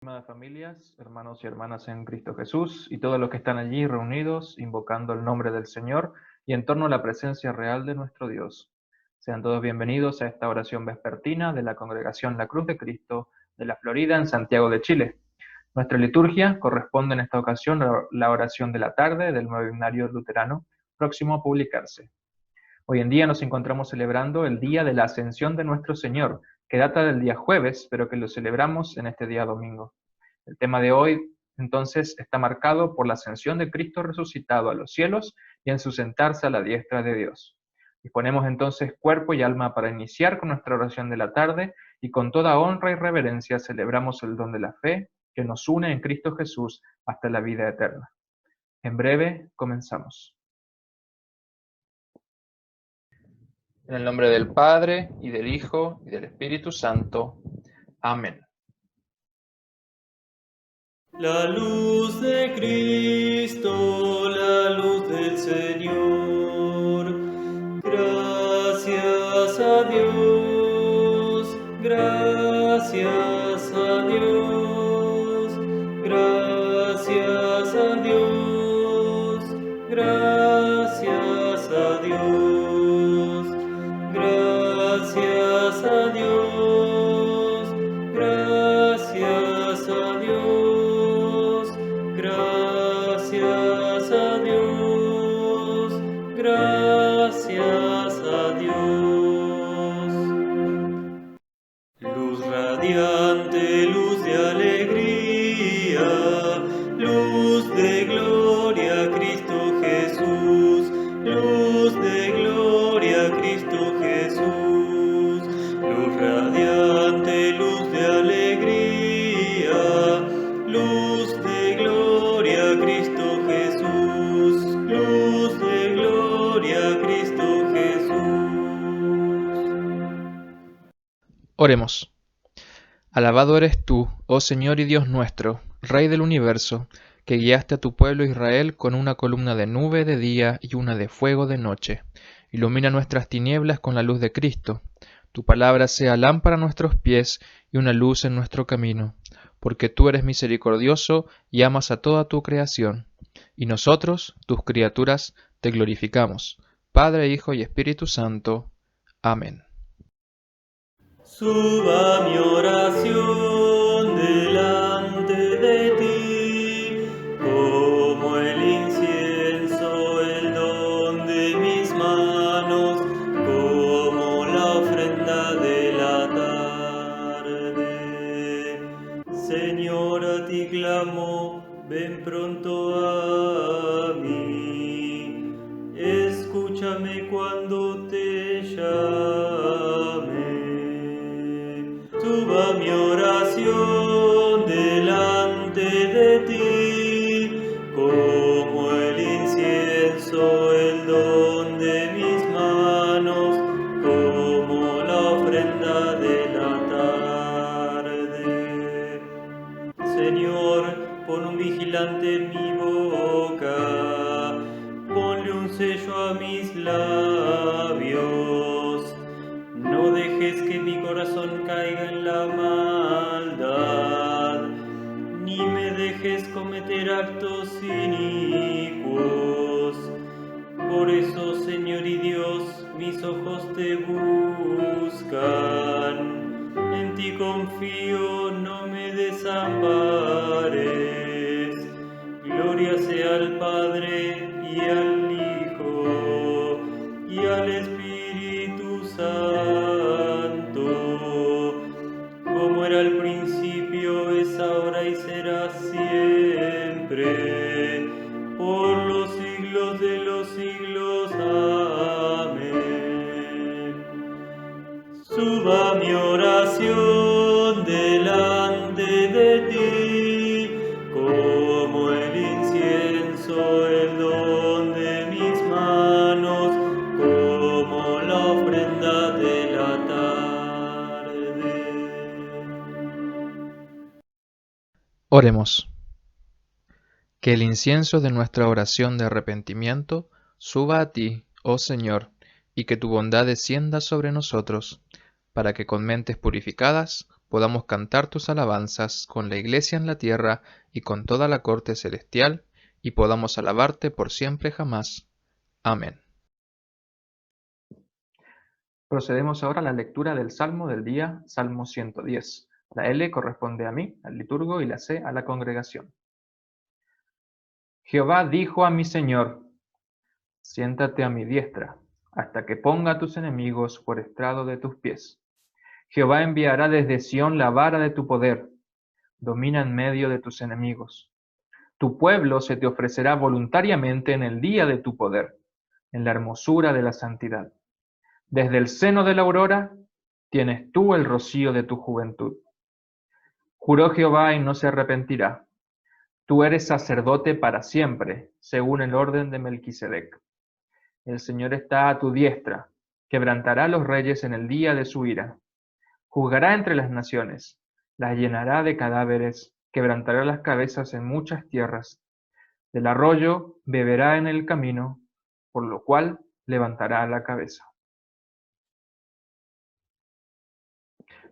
Estimadas familias, hermanos y hermanas en Cristo Jesús y todos los que están allí reunidos invocando el nombre del Señor y en torno a la presencia real de nuestro Dios. Sean todos bienvenidos a esta oración vespertina de la Congregación La Cruz de Cristo de la Florida en Santiago de Chile. Nuestra liturgia corresponde en esta ocasión a la oración de la tarde del nuevo himnario luterano próximo a publicarse. Hoy en día nos encontramos celebrando el día de la Ascensión de nuestro Señor, que data del día jueves, pero que lo celebramos en este día domingo. El tema de hoy, entonces, está marcado por la ascensión de Cristo resucitado a los cielos y en su sentarse a la diestra de Dios. Disponemos entonces cuerpo y alma para iniciar con nuestra oración de la tarde y con toda honra y reverencia celebramos el don de la fe que nos une en Cristo Jesús hasta la vida eterna. En breve, comenzamos. En el nombre del Padre, y del Hijo, y del Espíritu Santo. Amén. La luz de Cristo, la luz del Señor. Gracias a Dios, gracias a Dios, gracias a Dios, gracias a Dios, gracias a Dios, gracias a Dios, gracias a Dios, gracias a Dios. Luz radiante, luz de alegría, luz de gloria, Cristo Jesús, luz de gloria, Cristo Jesús, luz radiante, luz de alegría, luz de gloria, Cristo Jesús, luz de gloria, Cristo Jesús. Oremos. Alabado eres tú, oh Señor y Dios nuestro, Rey del universo, que guiaste a tu pueblo Israel con una columna de nube de día y una de fuego de noche. Ilumina nuestras tinieblas con la luz de Cristo. Tu palabra sea lámpara a nuestros pies y una luz en nuestro camino, porque tú eres misericordioso y amas a toda tu creación. Y nosotros, tus criaturas, te glorificamos. Padre, Hijo y Espíritu Santo. Amén. Suba mi oración delante de ti, como el incienso, el don de mis manos, como la ofrenda de la tarde. Señor, a ti clamo, ven pronto a mí, escúchame cuando te llame. Suba mi oración delante de ti, como el incienso, el don de mis manos, como la ofrenda de la tarde. Señor, pon un vigilante en mi boca, ponle un sello a mis labios. No dejes que mi corazón caiga en la maldad, ni me dejes cometer actos inicuos. Por eso, Señor y Dios, mis ojos te buscan. En ti confío, no me desampares. Gloria sea al Padre y al Hijo y al Espíritu Santo, como era al principio, es ahora y será siempre, por los siglos de los siglos. Amén. Suba mi oración delante de ti, como el incienso, el don de mis manos, como la ofrenda de la tarde. Oremos. Que el incienso de nuestra oración de arrepentimiento suba a ti, oh Señor, y que tu bondad descienda sobre nosotros, para que con mentes purificadas podamos cantar tus alabanzas con la Iglesia en la tierra y con toda la corte celestial, y podamos alabarte por siempre jamás. Amén. Procedemos ahora a la lectura del Salmo del día, Salmo 110. La L corresponde a mí, al liturgo, y la C a la congregación. Jehová dijo a mi Señor: siéntate a mi diestra, hasta que ponga a tus enemigos por estrado de tus pies. Jehová enviará desde Sión la vara de tu poder, domina en medio de tus enemigos. Tu pueblo se te ofrecerá voluntariamente en el día de tu poder, en la hermosura de la santidad. Desde el seno de la aurora tienes tú el rocío de tu juventud. Juró Jehová y no se arrepentirá. Tú eres sacerdote para siempre, según el orden de Melquisedec. El Señor está a tu diestra, quebrantará a los reyes en el día de su ira. Juzgará entre las naciones, las llenará de cadáveres, quebrantará las cabezas en muchas tierras. Del arroyo beberá en el camino, por lo cual levantará la cabeza.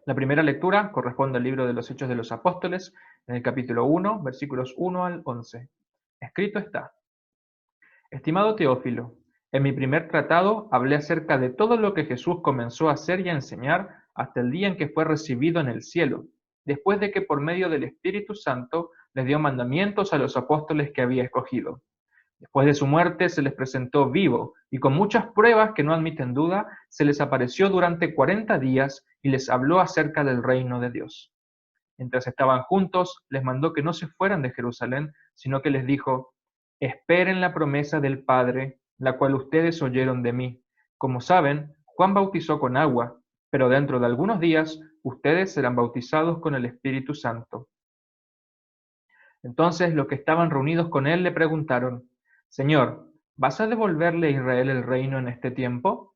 La primera lectura corresponde al libro de los Hechos de los Apóstoles, en el capítulo 1, versículos 1 al 11. Escrito está: Estimado Teófilo, en mi primer tratado hablé acerca de todo lo que Jesús comenzó a hacer y a enseñar hasta el día en que fue recibido en el cielo, después de que por medio del Espíritu Santo les dio mandamientos a los apóstoles que había escogido. Después de su muerte se les presentó vivo, y con muchas pruebas que no admiten duda, se les apareció durante 40 días y les habló acerca del reino de Dios. Mientras estaban juntos, les mandó que no se fueran de Jerusalén, sino que les dijo: esperen la promesa del Padre, la cual ustedes oyeron de mí. Como saben, Juan bautizó con agua, pero dentro de algunos días ustedes serán bautizados con el Espíritu Santo. Entonces los que estaban reunidos con él le preguntaron: Señor, ¿vas a devolverle a Israel el reino en este tiempo?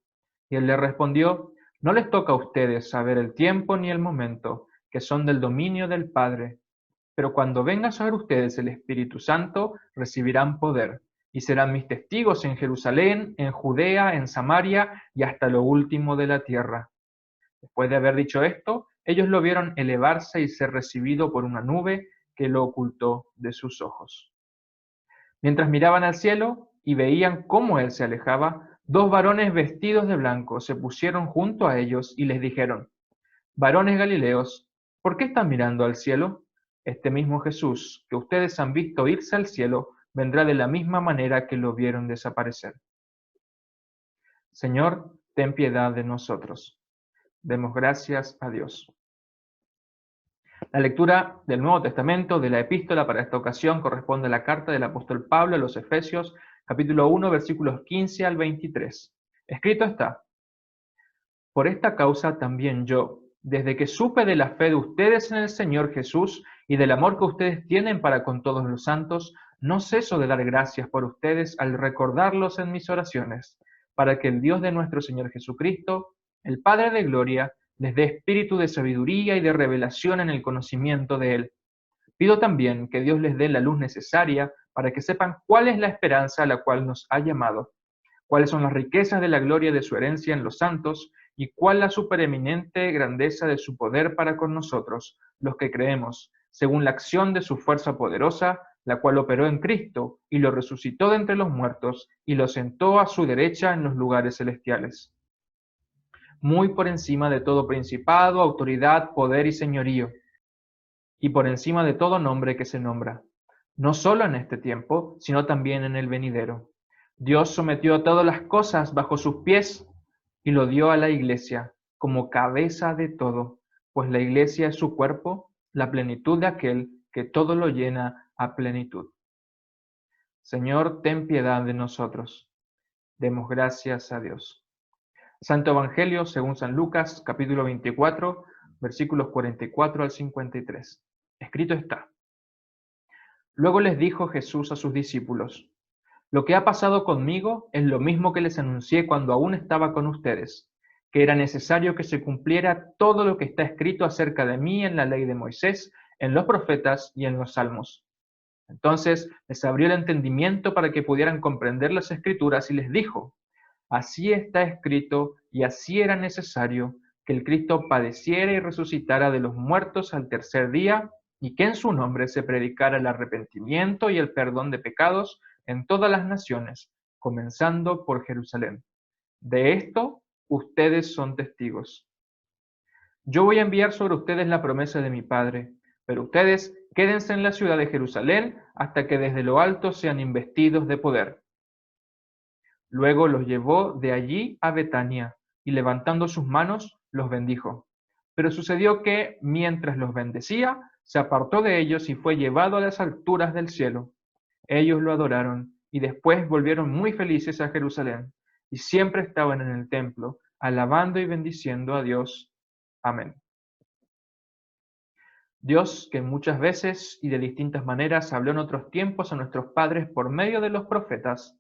Y él le respondió: no les toca a ustedes saber el tiempo ni el momento, que son del dominio del Padre. Pero cuando venga sobre ustedes el Espíritu Santo, recibirán poder, y serán mis testigos en Jerusalén, en Judea, en Samaria y hasta lo último de la tierra. Después de haber dicho esto, ellos lo vieron elevarse y ser recibido por una nube que lo ocultó de sus ojos. Mientras miraban al cielo y veían cómo él se alejaba, dos varones vestidos de blanco se pusieron junto a ellos y les dijeron: varones Galileos, ¿por qué están mirando al cielo? Este mismo Jesús, que ustedes han visto irse al cielo, vendrá de la misma manera que lo vieron desaparecer. Señor, ten piedad de nosotros. Demos gracias a Dios. La lectura del Nuevo Testamento, de la epístola para esta ocasión, corresponde a la carta del apóstol Pablo a los Efesios, capítulo 1, versículos 15 al 23. Escrito está: por esta causa también yo, desde que supe de la fe de ustedes en el Señor Jesús y del amor que ustedes tienen para con todos los santos, no ceso de dar gracias por ustedes al recordarlos en mis oraciones, para que el Dios de nuestro Señor Jesucristo, el Padre de gloria, les dé espíritu de sabiduría y de revelación en el conocimiento de Él. Pido también que Dios les dé la luz necesaria para que sepan cuál es la esperanza a la cual nos ha llamado, cuáles son las riquezas de la gloria de su herencia en los santos, y cuál la supereminente grandeza de su poder para con nosotros, los que creemos, según la acción de su fuerza poderosa, la cual operó en Cristo, y lo resucitó de entre los muertos, y lo sentó a su derecha en los lugares celestiales. Muy por encima de todo principado, autoridad, poder y señorío, y por encima de todo nombre que se nombra, no solo en este tiempo, sino también en el venidero. Dios sometió todas las cosas bajo sus pies y lo dio a la iglesia como cabeza de todo, pues la iglesia es su cuerpo, la plenitud de aquel que todo lo llena a plenitud. Señor, ten piedad de nosotros. Demos gracias a Dios. Santo Evangelio según San Lucas, capítulo 24, versículos 44 al 53. Escrito está: luego les dijo Jesús a sus discípulos: lo que ha pasado conmigo es lo mismo que les anuncié cuando aún estaba con ustedes, que era necesario que se cumpliera todo lo que está escrito acerca de mí en la ley de Moisés, en los profetas y en los salmos. Entonces les abrió el entendimiento para que pudieran comprender las escrituras y les dijo: así está escrito y así era necesario que el Cristo padeciera y resucitara de los muertos al tercer día, y que en su nombre se predicara el arrepentimiento y el perdón de pecados en todas las naciones, comenzando por Jerusalén. De esto ustedes son testigos. Yo voy a enviar sobre ustedes la promesa de mi Padre, pero ustedes quédense en la ciudad de Jerusalén hasta que desde lo alto sean investidos de poder. Luego los llevó de allí a Betania, y levantando sus manos, los bendijo. Pero sucedió que, mientras los bendecía, se apartó de ellos y fue llevado a las alturas del cielo. Ellos lo adoraron, y después volvieron muy felices a Jerusalén, y siempre estaban en el templo, alabando y bendiciendo a Dios. Amén. Dios, que muchas veces y de distintas maneras habló en otros tiempos a nuestros padres por medio de los profetas,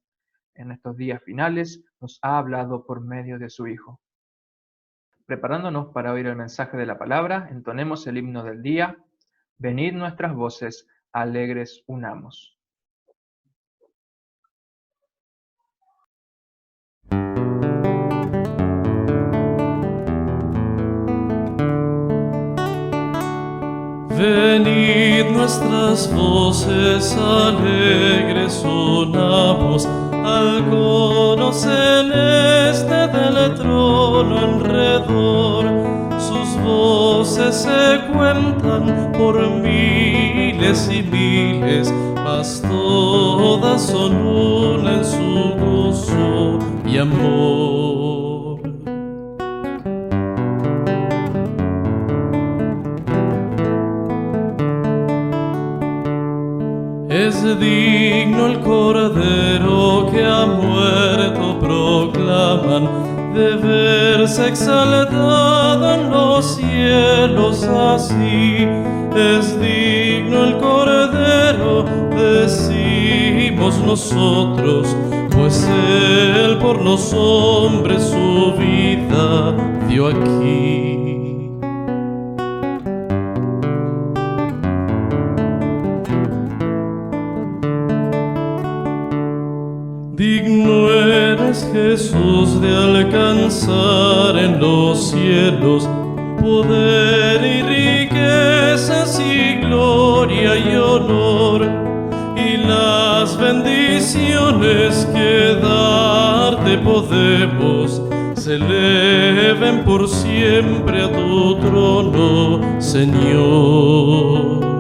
en estos días finales nos ha hablado por medio de su Hijo. Preparándonos para oír el mensaje de la palabra, entonemos el himno del día. Venid nuestras voces, alegres unamos. Venid nuestras voces, alegres unamos al coro celeste del trono alrededor. Sus voces se cuentan por miles y miles, mas todas son una en su gozo y amor. Es digno el Cordero que ha muerto, proclaman, de verse exaltado en los cielos así. Es digno el Cordero, decimos nosotros, pues Él por los hombres su vida dio aquí. Digno eres, Jesús, de alcanzar en los cielos poder y riquezas y gloria y honor, y las bendiciones que darte podemos se eleven por siempre a tu trono, Señor.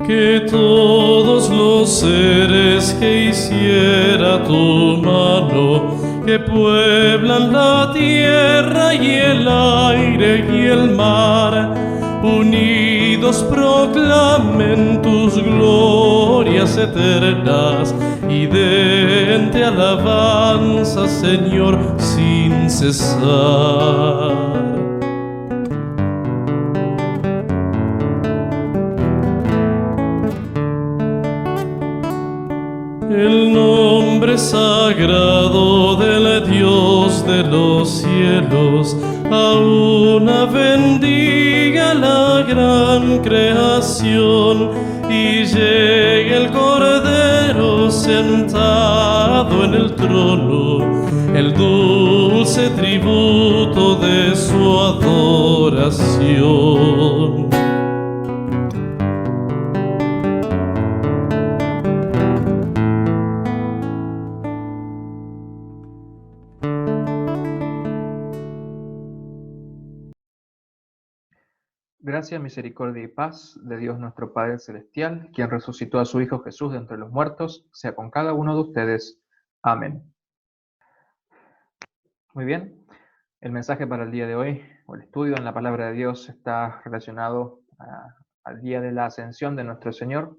Que todos los seres que hiciera tu mano, que pueblan la tierra y el aire y el mar, unidos proclamen tus glorias eternas y den-te alabanza, Señor, sin cesar. El nombre sagrado del Dios de los cielos, aúna bendiga la gran creación, y llegue el Cordero sentado en el trono, el dulce tributo de su adoración. Gracia, misericordia y paz de Dios nuestro Padre Celestial, quien resucitó a su Hijo Jesús de entre los muertos, sea con cada uno de ustedes. Amén. Muy bien, el mensaje para el día de hoy, o el estudio en la palabra de Dios, está relacionado al día de la ascensión de nuestro Señor.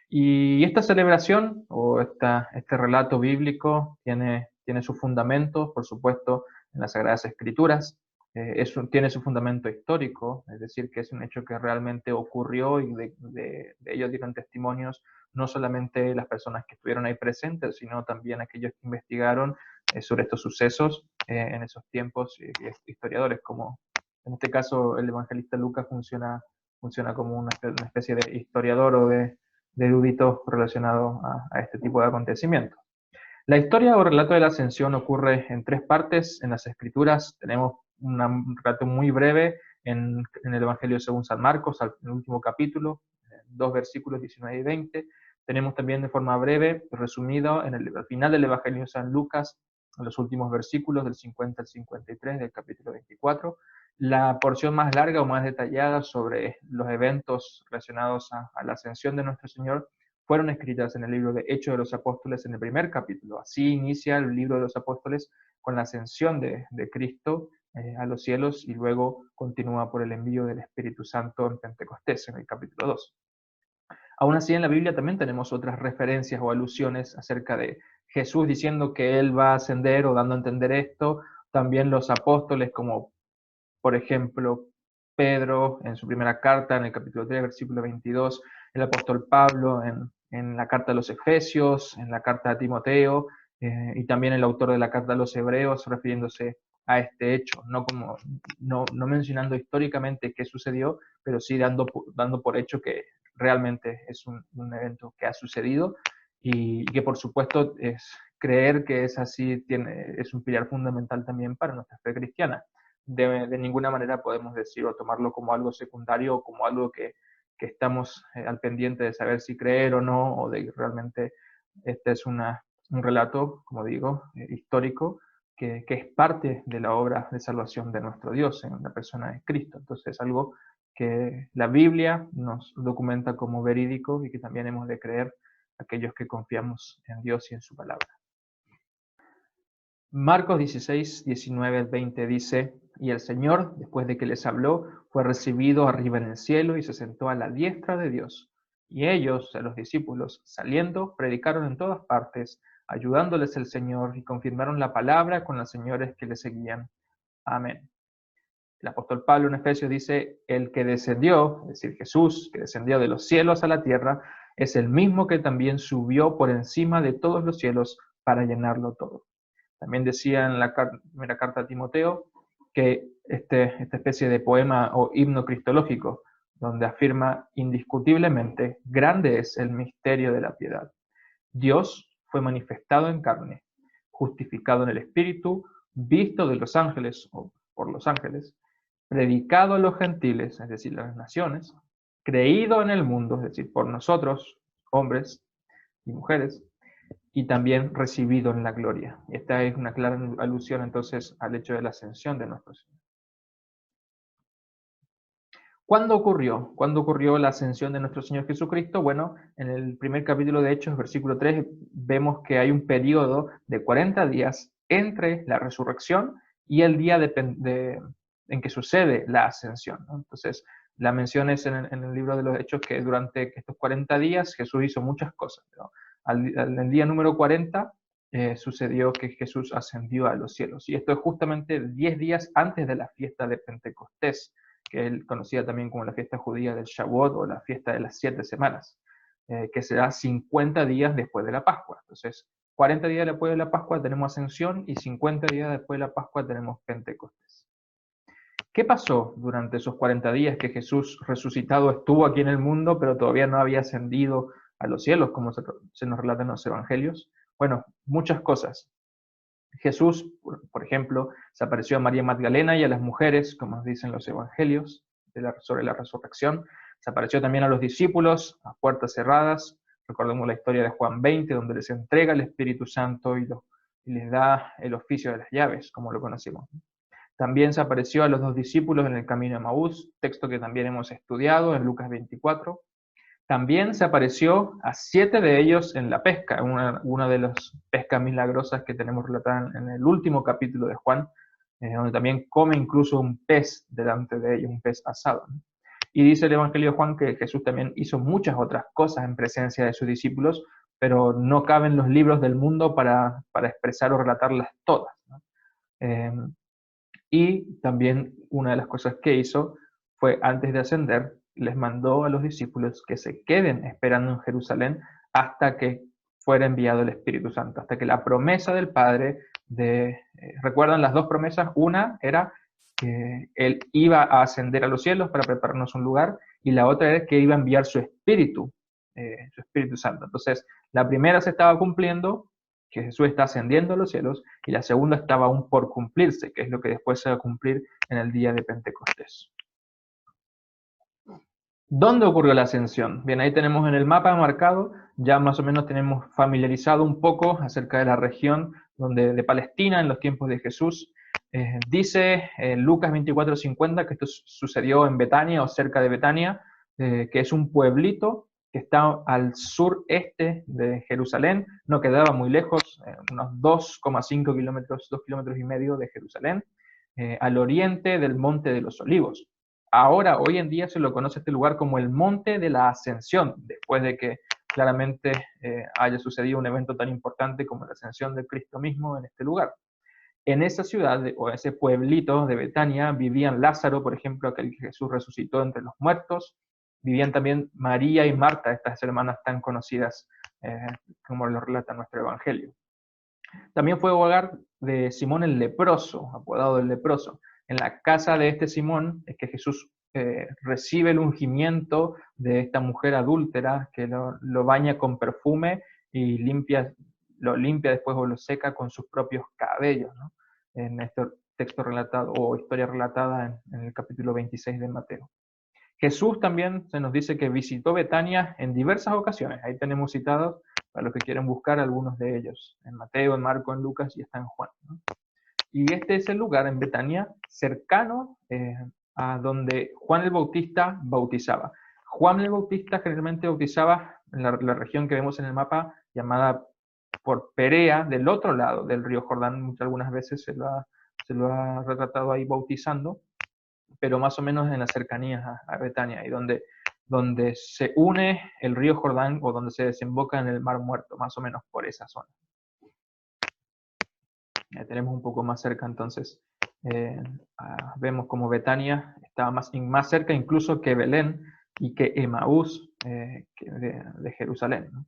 Y esta celebración, o este relato bíblico, tiene sus fundamentos, por supuesto, en las Sagradas Escrituras. Tiene su fundamento histórico, es decir, que es un hecho que realmente ocurrió y de ello dieron testimonios no solamente las personas que estuvieron ahí presentes, sino también aquellos que investigaron sobre estos sucesos en esos tiempos, y historiadores, como en este caso el evangelista Lucas funciona como una especie de historiador o de erudito relacionado a este tipo de acontecimientos. La historia o relato de la ascensión ocurre en 3 partes en las Escrituras. Tenemos un relato muy breve en el Evangelio según San Marcos, en el último capítulo, 2 versículos 19 y 20. Tenemos también de forma breve, resumido, al final del Evangelio de San Lucas, en los últimos versículos del 50 al 53 del capítulo 24. La porción más larga o más detallada sobre los eventos relacionados a la ascensión de nuestro Señor fueron escritas en el libro de Hechos de los Apóstoles en el primer capítulo. Así inicia el libro de los Apóstoles con la ascensión de Cristo a los cielos y luego continúa por el envío del Espíritu Santo en Pentecostés, en el capítulo 2. Aún así, en la Biblia también tenemos otras referencias o alusiones acerca de Jesús diciendo que Él va a ascender o dando a entender esto. También los apóstoles, como por ejemplo Pedro en su primera carta, en el capítulo 3, versículo 22, el apóstol Pablo en la carta a los Efesios, en la carta a Timoteo, y también el autor de la carta a los Hebreos, refiriéndose a este hecho, no mencionando históricamente qué sucedió, pero sí dando por hecho que realmente es un evento que ha sucedido y que por supuesto es creer que es así, es un pilar fundamental también para nuestra fe cristiana. De ninguna manera podemos decir o tomarlo como algo secundario o como algo que estamos al pendiente de saber si creer o no, o de que realmente este es un relato, como digo, histórico, que es parte de la obra de salvación de nuestro Dios en la persona de Cristo. Entonces es algo que la Biblia nos documenta como verídico y que también hemos de creer aquellos que confiamos en Dios y en su palabra. Marcos 16, 19 al 20 dice, y el Señor, después de que les habló, fue recibido arriba en el cielo y se sentó a la diestra de Dios. Y ellos, los discípulos, saliendo, predicaron en todas partes, ayudándoles el Señor y confirmaron la palabra con los señores que le seguían. Amén. El apóstol Pablo en Efesios dice, el que descendió, es decir, Jesús, que descendió de los cielos a la tierra, es el mismo que también subió por encima de todos los cielos para llenarlo todo. También decía en la primera carta a Timoteo que esta especie de poema o himno cristológico, donde afirma indiscutiblemente, grande es el misterio de la piedad. Dios fue manifestado en carne, justificado en el Espíritu, visto de los ángeles o por los ángeles, predicado a los gentiles, es decir, las naciones, creído en el mundo, es decir, por nosotros, hombres y mujeres, y también recibido en la gloria. Esta es una clara alusión entonces al hecho de la ascensión de nuestro Señor. ¿Cuándo ocurrió? ¿Cuándo ocurrió la ascensión de nuestro Señor Jesucristo? Bueno, en el primer capítulo de Hechos, versículo 3, vemos que hay un periodo de 40 días entre la resurrección y el día en que sucede la ascensión, ¿no? Entonces, la mención es en el libro de los Hechos que durante estos 40 días Jesús hizo muchas cosas, ¿no? Al día número 40 sucedió que Jesús ascendió a los cielos. Y esto es justamente 10 días antes de la fiesta de Pentecostés, que él conocía también como la fiesta judía del Shavuot o la fiesta de las 7 semanas, que será 50 días después de la Pascua. Entonces, 40 días después de la Pascua tenemos ascensión y 50 días después de la Pascua tenemos Pentecostés. ¿Qué pasó durante esos 40 días que Jesús resucitado estuvo aquí en el mundo, pero todavía no había ascendido a los cielos, como se nos relata en los evangelios? Bueno, muchas cosas. Jesús, por ejemplo, se apareció a María Magdalena y a las mujeres, como nos dicen los evangelios sobre la resurrección. Se apareció también a los discípulos a puertas cerradas. Recordemos la historia de Juan 20, donde les entrega el Espíritu Santo y les da el oficio de las llaves, como lo conocemos. También se apareció a los 2 discípulos en el camino de Emaús, texto que también hemos estudiado en Lucas 24. También se apareció a 7 de ellos en la pesca, una de las pescas milagrosas que tenemos relatada en el último capítulo de Juan, donde también come incluso un pez delante de ellos, un pez asado. Y dice el Evangelio de Juan que Jesús también hizo muchas otras cosas en presencia de sus discípulos, pero no caben los libros del mundo para expresar o relatarlas todas, ¿no? Y también una de las cosas que hizo fue, antes de ascender, les mandó a los discípulos que se queden esperando en Jerusalén hasta que fuera enviado el Espíritu Santo, hasta que la promesa del Padre ¿recuerdan las 2 promesas? Una era que Él iba a ascender a los cielos para prepararnos un lugar, y la otra era que iba a enviar su Espíritu su Espíritu Santo. Entonces, la primera se estaba cumpliendo, que Jesús está ascendiendo a los cielos, y la segunda estaba aún por cumplirse, que es lo que después se va a cumplir en el día de Pentecostés. ¿Dónde ocurrió la ascensión? Bien, ahí tenemos en el mapa marcado, ya más o menos tenemos familiarizado un poco acerca de la región de Palestina en los tiempos de Jesús. Dice Lucas 24:50 que esto sucedió en Betania o cerca de Betania, que es un pueblito que está al sureste de Jerusalén, no quedaba muy lejos, unos 2,5 kilómetros, 2,5 kilómetros de Jerusalén, al oriente del Monte de los Olivos. Ahora, hoy en día se lo conoce este lugar como el Monte de la Ascensión, después de que claramente haya sucedido un evento tan importante como la ascensión de Cristo mismo en este lugar. En esa ciudad o ese pueblito de Betania vivían Lázaro, por ejemplo, aquel que Jesús resucitó entre los muertos. Vivían también María y Marta, estas hermanas tan conocidas como lo relata nuestro Evangelio. También fue hogar de Simón el leproso, apodado el leproso. En la casa de este Simón es que Jesús recibe el ungimiento de esta mujer adúltera que lo baña con perfume y lo limpia después o lo seca con sus propios cabellos, ¿no? En este texto relatado o historia relatada en el capítulo 26 de Mateo. Jesús también se nos dice que visitó Betania en diversas ocasiones. Ahí tenemos citados, para los que quieren buscar, algunos de ellos. En Mateo, en Marco, en Lucas y está en Juan, ¿no? Y este es el lugar en Betania cercano a donde Juan el Bautista bautizaba. Juan el Bautista generalmente bautizaba en la región que vemos en el mapa llamada por Perea, del otro lado del río Jordán. Algunas veces se lo ha retratado ahí bautizando, pero más o menos en las cercanías a Betania, y donde se une el río Jordán o donde se desemboca en el Mar Muerto, más o menos por esa zona. Tenemos un poco más cerca entonces, vemos como Betania estaba más cerca incluso que Belén y que Emaús de Jerusalén, ¿no?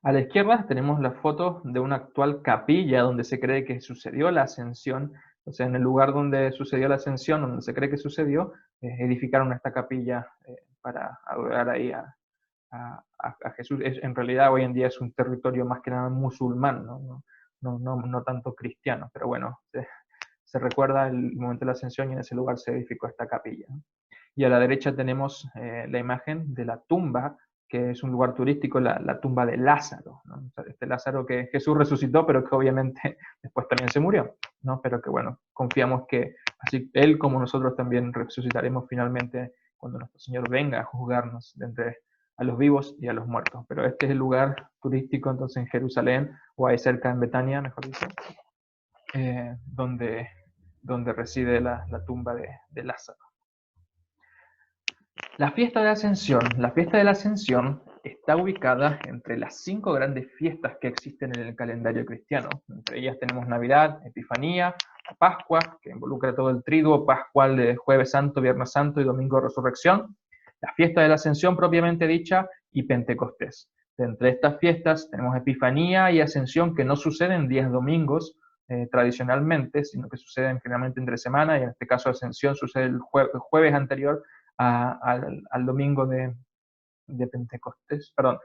A la izquierda tenemos la foto de una actual capilla donde se cree que sucedió la ascensión. O sea, en el lugar donde sucedió la ascensión, donde se cree que sucedió, edificaron esta capilla para adorar ahí a Jesús. En realidad hoy en día es un territorio más que nada musulmán, no tanto cristiano, pero bueno, se recuerda el momento de la ascensión y en ese lugar se edificó esta capilla, ¿no? Y a la derecha tenemos la imagen de la tumba, que es un lugar turístico, la tumba de Lázaro, ¿no? Este Lázaro que Jesús resucitó, pero que obviamente después también se murió, ¿no? Pero que bueno, confiamos que así él como nosotros también resucitaremos finalmente cuando nuestro Señor venga a juzgarnos de entre a los vivos y a los muertos. Pero este es el lugar turístico entonces en Jerusalén, o ahí cerca en Betania, mejor dicho, donde reside la tumba de Lázaro. La fiesta de la Ascensión está ubicada entre las 5 grandes fiestas que existen en el calendario cristiano. Entre ellas tenemos Navidad, Epifanía, Pascua, que involucra todo el triduo pascual de Jueves Santo, Viernes Santo y Domingo de Resurrección, la fiesta de la Ascensión propiamente dicha y Pentecostés. De entre estas fiestas tenemos Epifanía y Ascensión, que no suceden días domingos tradicionalmente, sino que suceden generalmente entre semana, y en este caso Ascensión sucede el jueves anterior al domingo de Pentecostés, perdón,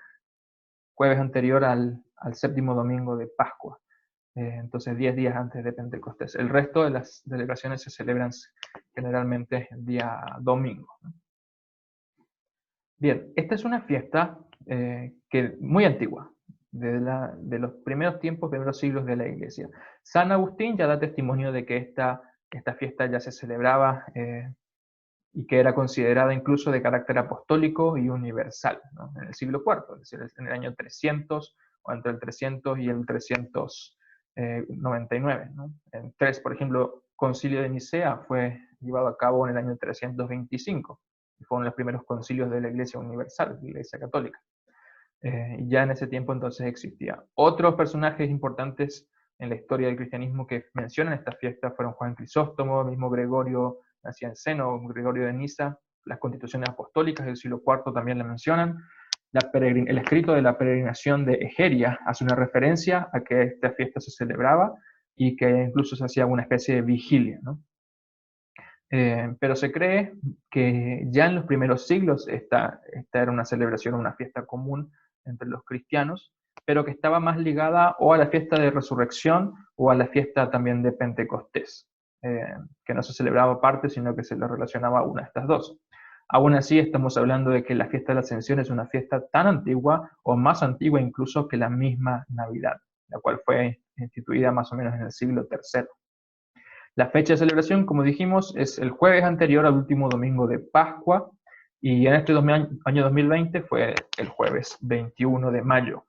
jueves anterior al séptimo domingo de Pascua, entonces 10 días antes de Pentecostés. El resto de las celebraciones se celebran generalmente el día domingo, ¿no? Bien, esta es una fiesta muy antigua, de los primeros siglos de la Iglesia. San Agustín ya da testimonio de que esta fiesta ya se celebraba y que era considerada incluso de carácter apostólico y universal, ¿no? En el siglo IV, es decir, en el año 300 o entre el 300 y el 399, ¿no? Por ejemplo, Concilio de Nicea fue llevado a cabo en el año 325 y fue uno de los primeros concilios de la Iglesia Universal, la Iglesia Católica. Y ya en ese tiempo entonces existía. Otros personajes importantes en la historia del cristianismo que mencionan esta fiesta fueron Juan Crisóstomo, el mismo Gregorio Nacianceno, Gregorio de Niza. Las constituciones apostólicas del siglo IV también la mencionan. El escrito de la peregrinación de Egeria hace una referencia a que esta fiesta se celebraba y que incluso se hacía una especie de vigilia, ¿no? Pero se cree que ya en los primeros siglos esta era una celebración, una fiesta común entre los cristianos, pero que estaba más ligada o a la fiesta de resurrección o a la fiesta también de Pentecostés, que no se celebraba aparte, sino que se le relacionaba a una de estas dos. Aún así, estamos hablando de que la fiesta de la Ascensión es una fiesta tan antigua o más antigua incluso que la misma Navidad, la cual fue instituida más o menos en el siglo III. La fecha de celebración, como dijimos, es el jueves anterior al último domingo de Pascua, y en este año 2020 fue el jueves 21 de mayo.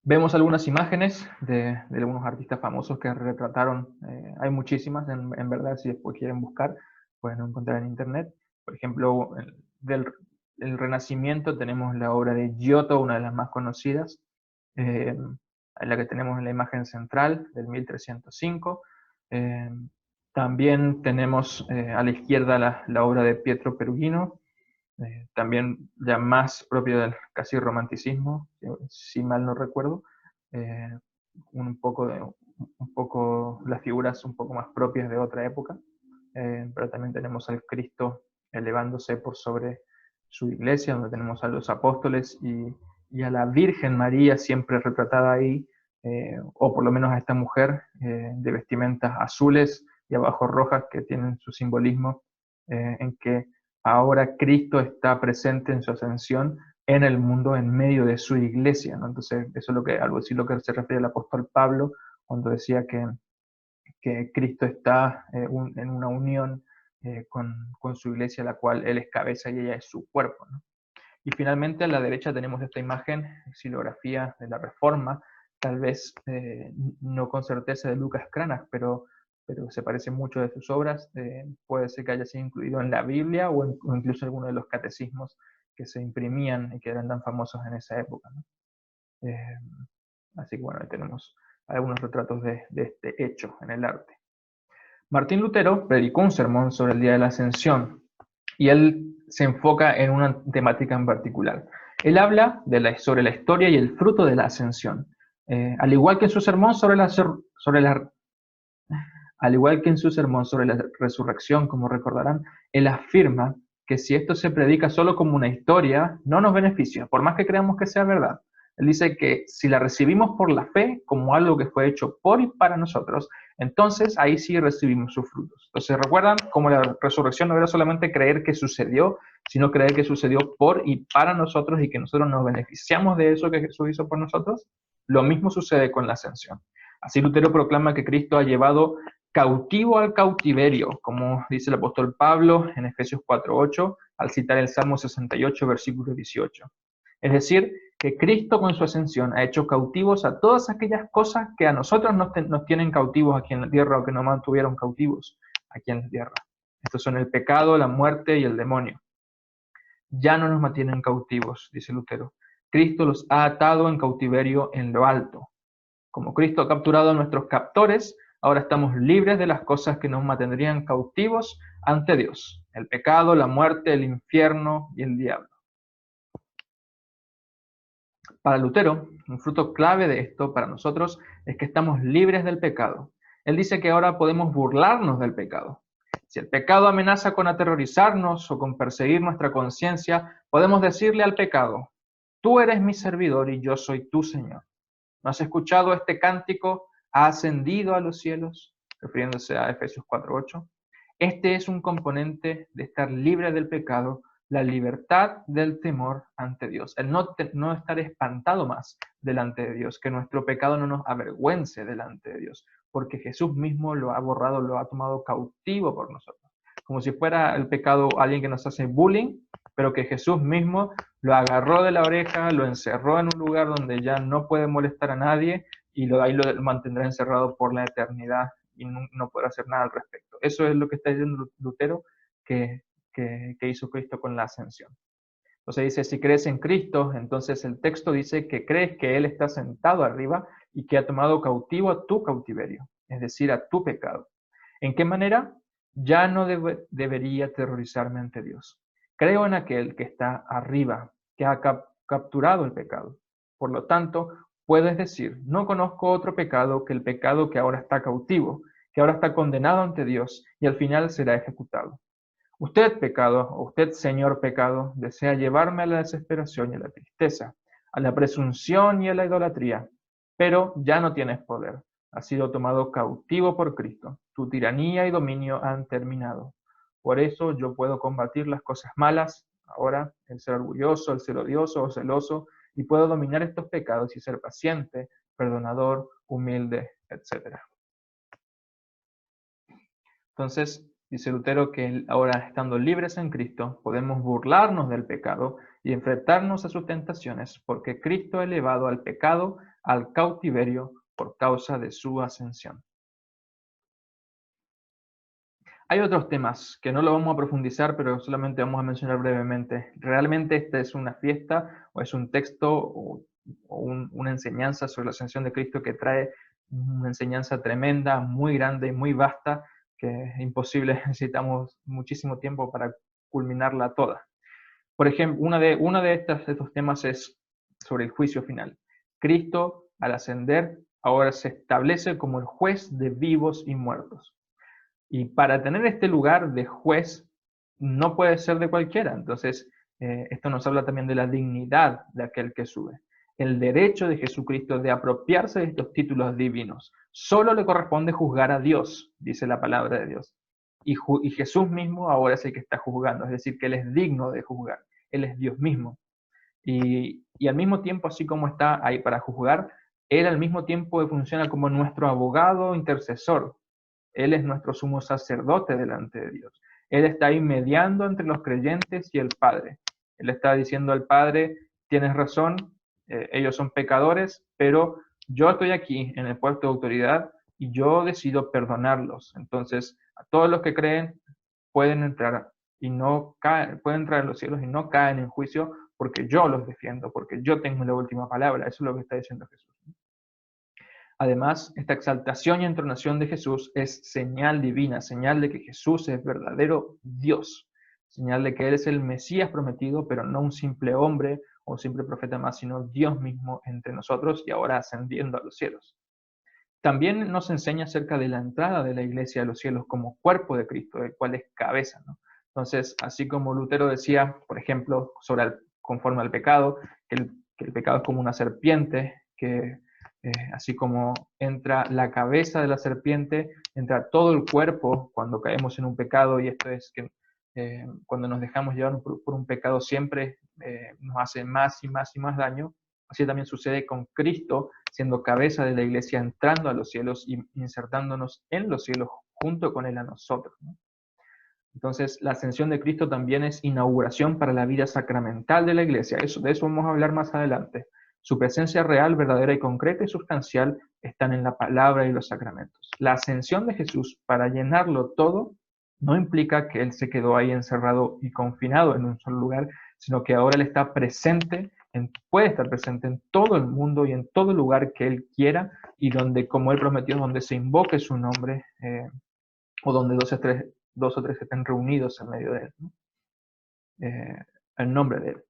Vemos algunas imágenes de algunos artistas famosos que retrataron, hay muchísimas en verdad, si después quieren buscar, pueden encontrar en internet. Por ejemplo, del Renacimiento tenemos la obra de Giotto, una de las más conocidas, la que tenemos en la imagen central del 1305. También tenemos a la izquierda la obra de Pietro Perugino, también ya más propio del casi romanticismo, si mal no recuerdo, un poco las figuras un poco más propias de otra época, pero también tenemos al Cristo elevándose por sobre su iglesia, donde tenemos a los apóstoles y a la Virgen María siempre retratada ahí, o por lo menos a esta mujer de vestimentas azules y abajo rojas que tienen su simbolismo, en que ahora Cristo está presente en su ascensión en el mundo en medio de su iglesia, ¿no? Entonces, eso es algo así lo que se refiere el apóstol Pablo cuando decía que Cristo está en una unión con su iglesia, la cual Él es cabeza y ella es su cuerpo, ¿no? Y finalmente a la derecha tenemos esta imagen, xilografía de la Reforma, tal vez no con certeza de Lucas Cranach, pero se parece mucho de sus obras. Puede ser que haya sido incluido en la Biblia o incluso en alguno de los catecismos que se imprimían y que eran tan famosos en esa época, ¿no? Así que bueno, ahí tenemos algunos retratos de este hecho en el arte. Martín Lutero predicó un sermón sobre el Día de la Ascensión y él se enfoca en una temática en particular. Él habla sobre la historia y el fruto de la ascensión. Al igual que en su sermón al igual que en su sermón sobre la resurrección, como recordarán, él afirma que si esto se predica solo como una historia, no nos beneficia, por más que creamos que sea verdad. Él dice que si la recibimos por la fe, como algo que fue hecho por y para nosotros, entonces ahí sí recibimos sus frutos. Entonces, ¿recuerdan cómo la resurrección no era solamente creer que sucedió, sino creer que sucedió por y para nosotros y que nosotros nos beneficiamos de eso que Jesús hizo por nosotros? Lo mismo sucede con la ascensión. Así Lutero proclama que Cristo ha llevado cautivo al cautiverio, como dice el apóstol Pablo en Efesios 4:8, al citar el Salmo 68, versículo 18. Es decir, que Cristo con su ascensión ha hecho cautivos a todas aquellas cosas que a nosotros nos tienen cautivos aquí en la tierra o que nos mantuvieron cautivos aquí en la tierra. Estos son el pecado, la muerte y el demonio. Ya no nos mantienen cautivos, dice Lutero. Cristo los ha atado en cautiverio en lo alto. Como Cristo ha capturado a nuestros captores, ahora estamos libres de las cosas que nos mantendrían cautivos ante Dios: el pecado, la muerte, el infierno y el diablo. Para Lutero, un fruto clave de esto para nosotros es que estamos libres del pecado. Él dice que ahora podemos burlarnos del pecado. Si el pecado amenaza con aterrorizarnos o con perseguir nuestra conciencia, podemos decirle al pecado: tú eres mi servidor y yo soy tu Señor. ¿No has escuchado este cántico? ¿Ha ascendido a los cielos? Refiriéndose a Efesios 4:8. Este es un componente de estar libre del pecado, la libertad del temor ante Dios, el no estar espantado más delante de Dios, que nuestro pecado no nos avergüence delante de Dios, porque Jesús mismo lo ha borrado, lo ha tomado cautivo por nosotros. Como si fuera el pecado alguien que nos hace bullying, pero que Jesús mismo lo agarró de la oreja, lo encerró en un lugar donde ya no puede molestar a nadie y ahí lo mantendrá encerrado por la eternidad y no podrá hacer nada al respecto. Eso es lo que está diciendo Lutero que hizo Cristo con la ascensión. Entonces dice, si crees en Cristo, entonces el texto dice que crees que Él está sentado arriba y que ha tomado cautivo a tu cautiverio, es decir, a tu pecado. ¿En qué manera? Ya no debería aterrorizarme ante Dios. Creo en aquel que está arriba, que ha capturado el pecado. Por lo tanto, puedes decir, no conozco otro pecado que el pecado que ahora está cautivo, que ahora está condenado ante Dios y al final será ejecutado. Usted, pecado, o usted, señor pecado, desea llevarme a la desesperación y a la tristeza, a la presunción y a la idolatría, pero ya no tienes poder. Has sido tomado cautivo por Cristo. Tu tiranía y dominio han terminado. Por eso yo puedo combatir las cosas malas, ahora el ser orgulloso, el ser odioso o celoso, y puedo dominar estos pecados y ser paciente, perdonador, humilde, etc. Entonces, dice Lutero que ahora, estando libres en Cristo, podemos burlarnos del pecado y enfrentarnos a sus tentaciones, porque Cristo ha elevado al pecado al cautiverio por causa de su ascensión. Hay otros temas que no lo vamos a profundizar, pero solamente vamos a mencionar brevemente. ¿Realmente esta es una fiesta o es un texto o una enseñanza sobre la ascensión de Cristo que trae una enseñanza tremenda, muy grande y muy vasta, que es imposible, necesitamos muchísimo tiempo para culminarla toda? Por ejemplo, uno de estos temas es sobre el juicio final. Cristo, al ascender, ahora se establece como el juez de vivos y muertos. Y para tener este lugar de juez, no puede ser de cualquiera. Entonces, esto nos habla también de la dignidad de aquel que sube. El derecho de Jesucristo de apropiarse de estos títulos divinos. Solo le corresponde juzgar a Dios, dice la palabra de Dios. Y Jesús mismo ahora es el que está juzgando, es decir, que Él es digno de juzgar. Él es Dios mismo. Y al mismo tiempo, así como está ahí para juzgar, Él al mismo tiempo funciona como nuestro abogado intercesor. Él es nuestro sumo sacerdote delante de Dios. Él está ahí mediando entre los creyentes y el Padre. Él está diciendo al Padre, tienes razón, ellos son pecadores, pero yo estoy aquí en el puesto de autoridad y yo decido perdonarlos. Entonces, a todos los que creen pueden entrar y no caen, pueden entrar en los cielos y no caen en juicio porque yo los defiendo, porque yo tengo la última palabra. Eso es lo que está diciendo Jesús. Además, esta exaltación y entronación de Jesús es señal divina, señal de que Jesús es verdadero Dios, señal de que Él es el Mesías prometido, pero no un simple hombre o un simple profeta más, sino Dios mismo entre nosotros y ahora ascendiendo a los cielos. También nos enseña acerca de la entrada de la iglesia a los cielos como cuerpo de Cristo, del cual es cabeza, ¿no? Entonces, así como Lutero decía, por ejemplo, conforme al pecado, que el pecado es como una serpiente, que así como entra la cabeza de la serpiente, entra todo el cuerpo cuando caemos en un pecado, y esto es que cuando nos dejamos llevar por un pecado siempre nos hace más y más y más daño. Así también sucede con Cristo, siendo cabeza de la iglesia, entrando a los cielos y insertándonos en los cielos junto con Él a nosotros, ¿no? Entonces, la ascensión de Cristo también es inauguración para la vida sacramental de la iglesia. De eso vamos a hablar más adelante. Su presencia real, verdadera y concreta y sustancial están en la palabra y los sacramentos. La ascensión de Jesús para llenarlo todo no implica que Él se quedó ahí encerrado y confinado en un solo lugar, sino que ahora Él está presente, puede estar presente en todo el mundo y en todo lugar que Él quiera, y donde, como Él prometió, donde se invoque su nombre, o donde dos o tres estén reunidos en medio de Él, ¿no? En nombre de Él.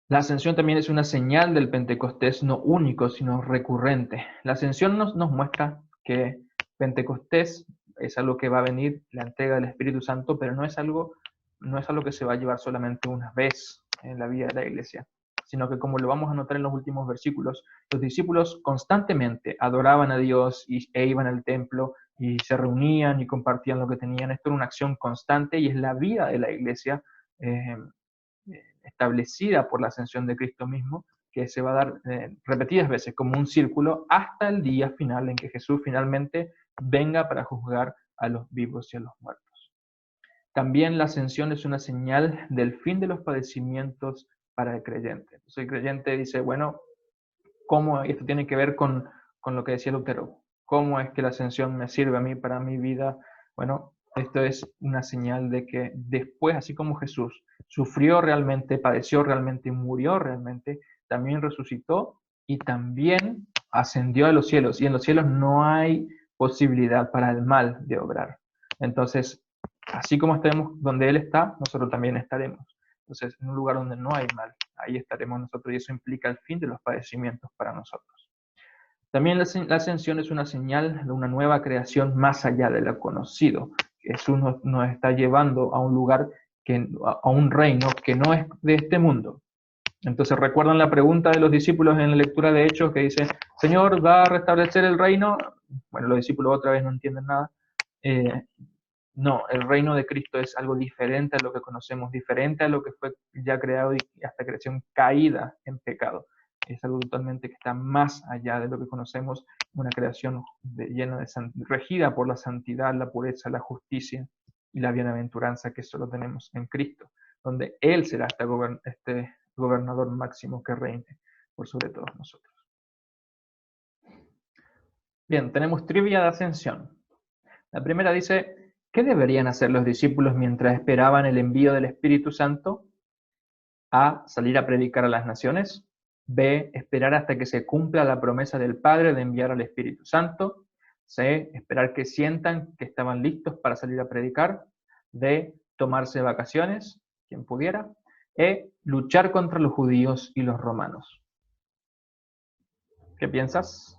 La ascensión también es una señal del Pentecostés, no único, sino recurrente. La ascensión nos muestra que Pentecostés es algo que va a venir, la entrega del Espíritu Santo, pero no es algo que se va a llevar solamente una vez en la vida de la iglesia, sino que, como lo vamos a notar en los últimos versículos, los discípulos constantemente adoraban a Dios e iban al templo y se reunían y compartían lo que tenían. Esto era una acción constante y es la vida de la iglesia establecida por la ascensión de Cristo mismo, que se va a dar repetidas veces como un círculo hasta el día final en que Jesús finalmente venga para juzgar a los vivos y a los muertos. También la ascensión es una señal del fin de los padecimientos para el creyente. Entonces el creyente dice, bueno, ¿cómo esto tiene que ver con lo que decía Lutero? ¿Cómo es que la ascensión me sirve a mí para mi vida? Bueno, esto es una señal de que después, así como Jesús sufrió realmente, padeció realmente y murió realmente, también resucitó y también ascendió a los cielos. Y en los cielos no hay posibilidad para el mal de obrar. Entonces, así como estaremos donde Él está, nosotros también estaremos. Entonces, en un lugar donde no hay mal, ahí estaremos nosotros, y eso implica el fin de los padecimientos para nosotros. También la ascensión es una señal de una nueva creación más allá de lo conocido. Jesús nos está llevando a un lugar, a un reino que no es de este mundo. Entonces, ¿recuerdan la pregunta de los discípulos en la lectura de Hechos que dice, Señor, ¿va a restablecer el reino? Bueno, los discípulos otra vez no entienden nada. No, el reino de Cristo es algo diferente a lo que conocemos, diferente a lo que fue ya creado y hasta creación caída en pecado. Es algo totalmente que está más allá de lo que conocemos, una creación regida por la santidad, la pureza, la justicia y la bienaventuranza que solo tenemos en Cristo, donde Él será este gobernador máximo que reine por sobre todos nosotros. Bien, tenemos trivia de ascensión. La primera dice, ¿qué deberían hacer los discípulos mientras esperaban el envío del Espíritu Santo? A, salir a predicar a las naciones. B, esperar hasta que se cumpla la promesa del Padre de enviar al Espíritu Santo. C, esperar que sientan que estaban listos para salir a predicar. D, tomarse vacaciones, quien pudiera. E, luchar contra los judíos y los romanos. ¿Qué piensas?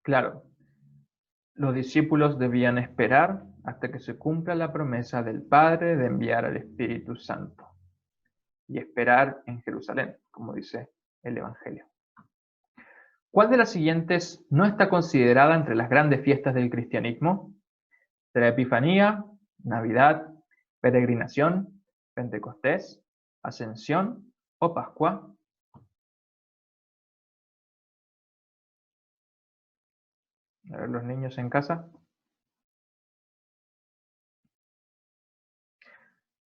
Claro, los discípulos debían esperar hasta que se cumpla la promesa del Padre de enviar al Espíritu Santo. Y esperar en Jerusalén, como dice el Evangelio. ¿Cuál de las siguientes no está considerada entre las grandes fiestas del cristianismo? ¿La Epifanía, Navidad, Peregrinación, Pentecostés, Ascensión o Pascua? A ver, los niños en casa.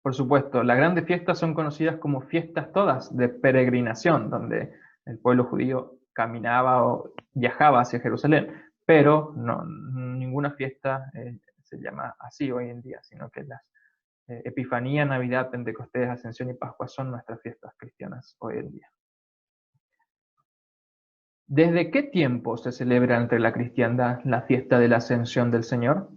Por supuesto, las grandes fiestas son conocidas como fiestas todas de peregrinación, donde el pueblo judío caminaba o viajaba hacia Jerusalén, pero no, ninguna fiesta se llama así hoy en día, sino que las Epifanía, Navidad, Pentecostés, Ascensión y Pascua son nuestras fiestas cristianas hoy en día. ¿Desde qué tiempo se celebra entre la cristiandad la fiesta de la Ascensión del Señor?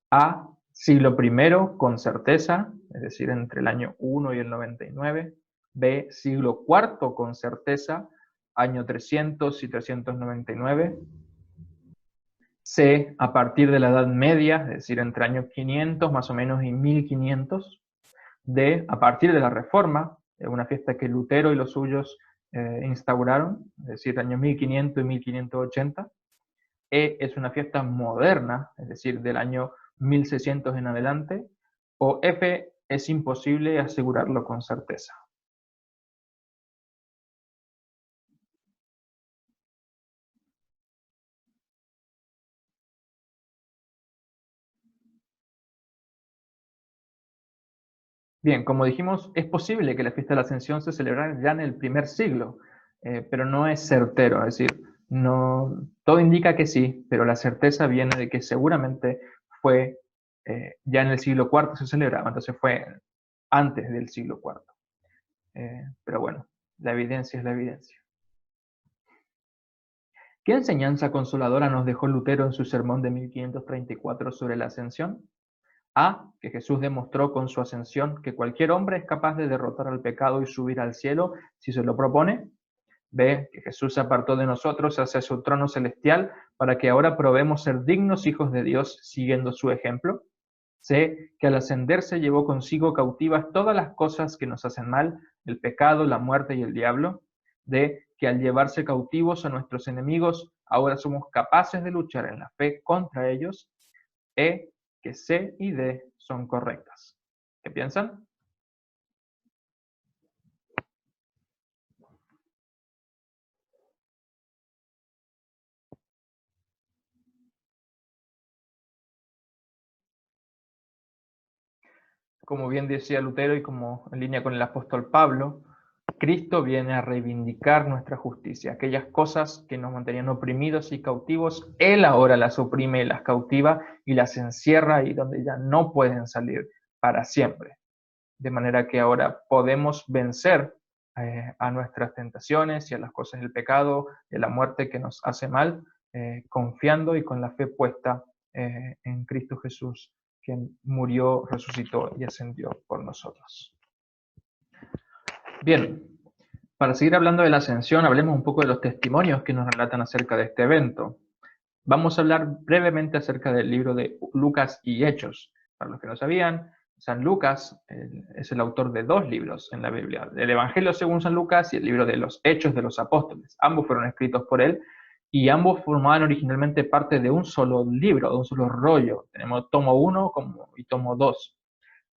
A, siglo I con certeza, es decir, entre el año 1 y el 99. B, siglo IV con certeza, año 300 y 399. C, a partir de la Edad Media, es decir, entre años 500 más o menos y 1500. D, a partir de la Reforma, una fiesta que Lutero y los suyos instauraron, es decir, años 1500 y 1580. E, es una fiesta moderna, es decir, del año 1600 en adelante. O F, es imposible asegurarlo con certeza. Bien, como dijimos, es posible que la fiesta de la Ascensión se celebrara ya en el primer siglo, pero no es certero, es decir, no, todo indica que sí, pero la certeza viene de que seguramente fue ya en el siglo IV se celebraba, entonces fue antes del siglo IV. Pero bueno, la evidencia es la evidencia. ¿Qué enseñanza consoladora nos dejó Lutero en su sermón de 1534 sobre la ascensión? A, que Jesús demostró con su ascensión que cualquier hombre es capaz de derrotar al pecado y subir al cielo si se lo propone. B, que Jesús se apartó de nosotros hacia su trono celestial para que ahora probemos ser dignos hijos de Dios siguiendo su ejemplo. C, que al ascender se llevó consigo cautivas todas las cosas que nos hacen mal, el pecado, la muerte y el diablo. D, que al llevarse cautivos a nuestros enemigos, ahora somos capaces de luchar en la fe contra ellos. E, que C y D son correctas. ¿Qué piensan? Como bien decía Lutero y como en línea con el apóstol Pablo, Cristo viene a reivindicar nuestra justicia. Aquellas cosas que nos mantenían oprimidos y cautivos, Él ahora las oprime y las cautiva y las encierra ahí donde ya no pueden salir para siempre. De manera que ahora podemos vencer a nuestras tentaciones y a las cosas del pecado, de la muerte que nos hace mal, confiando y con la fe puesta en Cristo Jesús, quien murió, resucitó y ascendió por nosotros. Bien, para seguir hablando de la ascensión, hablemos un poco de los testimonios que nos relatan acerca de este evento. Vamos a hablar brevemente acerca del libro de Lucas y Hechos. Para los que no sabían, San Lucas es el autor de 2 libros en la Biblia, el Evangelio según San Lucas y el libro de los Hechos de los Apóstoles. Ambos fueron escritos por él y ambos formaban originalmente parte de un solo libro, de un solo rollo. Tenemos tomo 1 y tomo 2.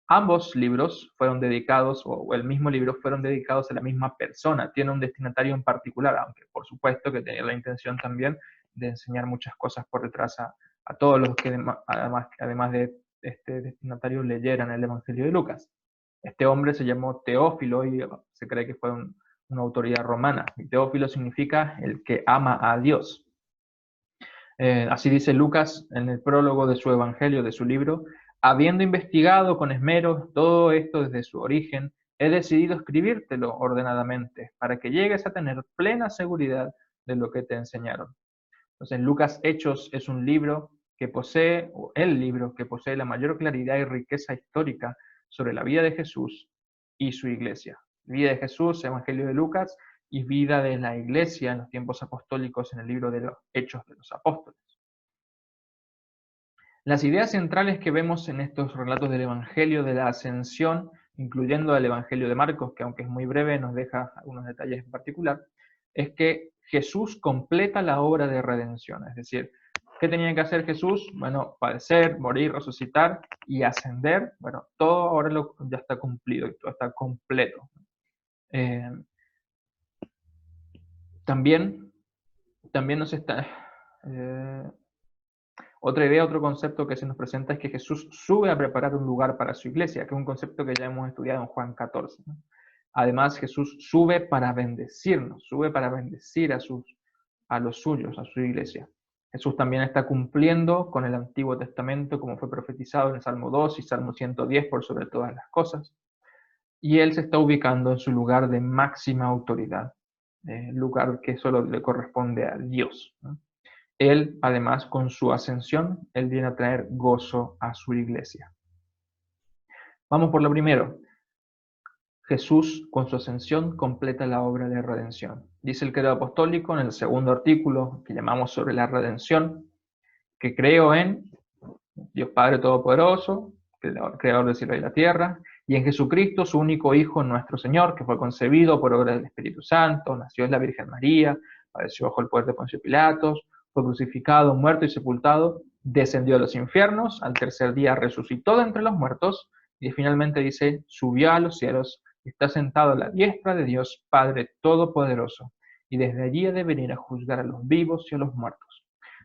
Ambos libros fueron dedicados, o el mismo libro, fueron dedicados a la misma persona. Tiene un destinatario en particular, aunque por supuesto que tenía la intención también de enseñar muchas cosas por detrás a todos los que además de este destinatario leyeran el Evangelio de Lucas. Este hombre se llamó Teófilo y se cree que fue una autoridad romana. Y Teófilo significa el que ama a Dios. Así dice Lucas en el prólogo de su Evangelio, de su libro: habiendo investigado con esmero todo esto desde su origen, he decidido escribírtelo ordenadamente, para que llegues a tener plena seguridad de lo que te enseñaron. Entonces, Lucas Hechos es un libro que posee, o el libro que posee la mayor claridad y riqueza histórica sobre la vida de Jesús y su iglesia. Vida de Jesús, Evangelio de Lucas, y vida de la iglesia en los tiempos apostólicos en el libro de los Hechos de los Apóstoles. Las ideas centrales que vemos en estos relatos del Evangelio de la Ascensión, incluyendo el Evangelio de Marcos, que aunque es muy breve nos deja algunos detalles en particular, es que Jesús completa la obra de redención. Es decir, ¿qué tenía que hacer Jesús? Bueno, padecer, morir, resucitar y ascender. Bueno, todo ahora ya está cumplido y todo está completo. También nos está... otra idea, otro concepto que se nos presenta es que Jesús sube a preparar un lugar para su iglesia, que es un concepto que ya hemos estudiado en Juan 14. ¿no? Además, Jesús sube para bendecirnos, sube para bendecir a los suyos, a su iglesia. Jesús también está cumpliendo con el Antiguo Testamento, como fue profetizado en el Salmo 2 y Salmo 110 por sobre todas las cosas. Y Él se está ubicando en su lugar de máxima autoridad, lugar que solo le corresponde a Dios, ¿no? Él, además, con su ascensión, Él viene a traer gozo a su iglesia. Vamos por lo primero. Jesús, con su ascensión, completa la obra de redención. Dice el credo apostólico en el segundo artículo que llamamos sobre la redención, que creo en Dios Padre Todopoderoso, Creador del cielo y la tierra, y en Jesucristo, su único Hijo, nuestro Señor, que fue concebido por obra del Espíritu Santo, nació en la Virgen María, padeció bajo el poder de Poncio Pilatos, fue crucificado, muerto y sepultado, descendió a los infiernos, al tercer día resucitó de entre los muertos, y finalmente dice, subió a los cielos, y está sentado a la diestra de Dios Padre Todopoderoso, y desde allí ha de venir a juzgar a los vivos y a los muertos.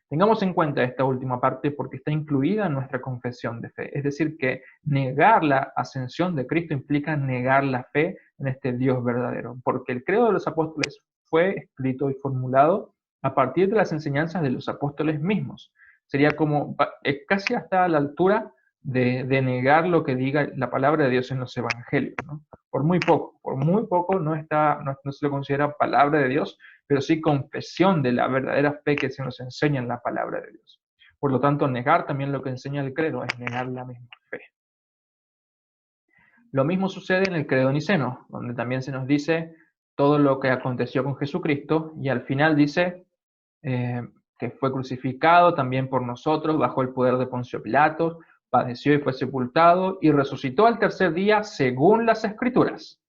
Tengamos en cuenta esta última parte porque está incluida en nuestra confesión de fe. Es decir, que negar la ascensión de Cristo implica negar la fe en este Dios verdadero, porque el credo de los apóstoles fue escrito y formulado a partir de las enseñanzas de los apóstoles mismos. Sería como casi hasta a la altura de negar lo que diga la palabra de Dios en los evangelios, ¿no? Por muy poco no se lo considera palabra de Dios, pero sí confesión de la verdadera fe que se nos enseña en la palabra de Dios. Por lo tanto, negar también lo que enseña el credo es negar la misma fe. Lo mismo sucede en el credo niceno, donde también se nos dice todo lo que aconteció con Jesucristo, y al final dice que fue crucificado también por nosotros bajo el poder de Poncio Pilatos, padeció y fue sepultado, y resucitó al tercer día según las Escrituras.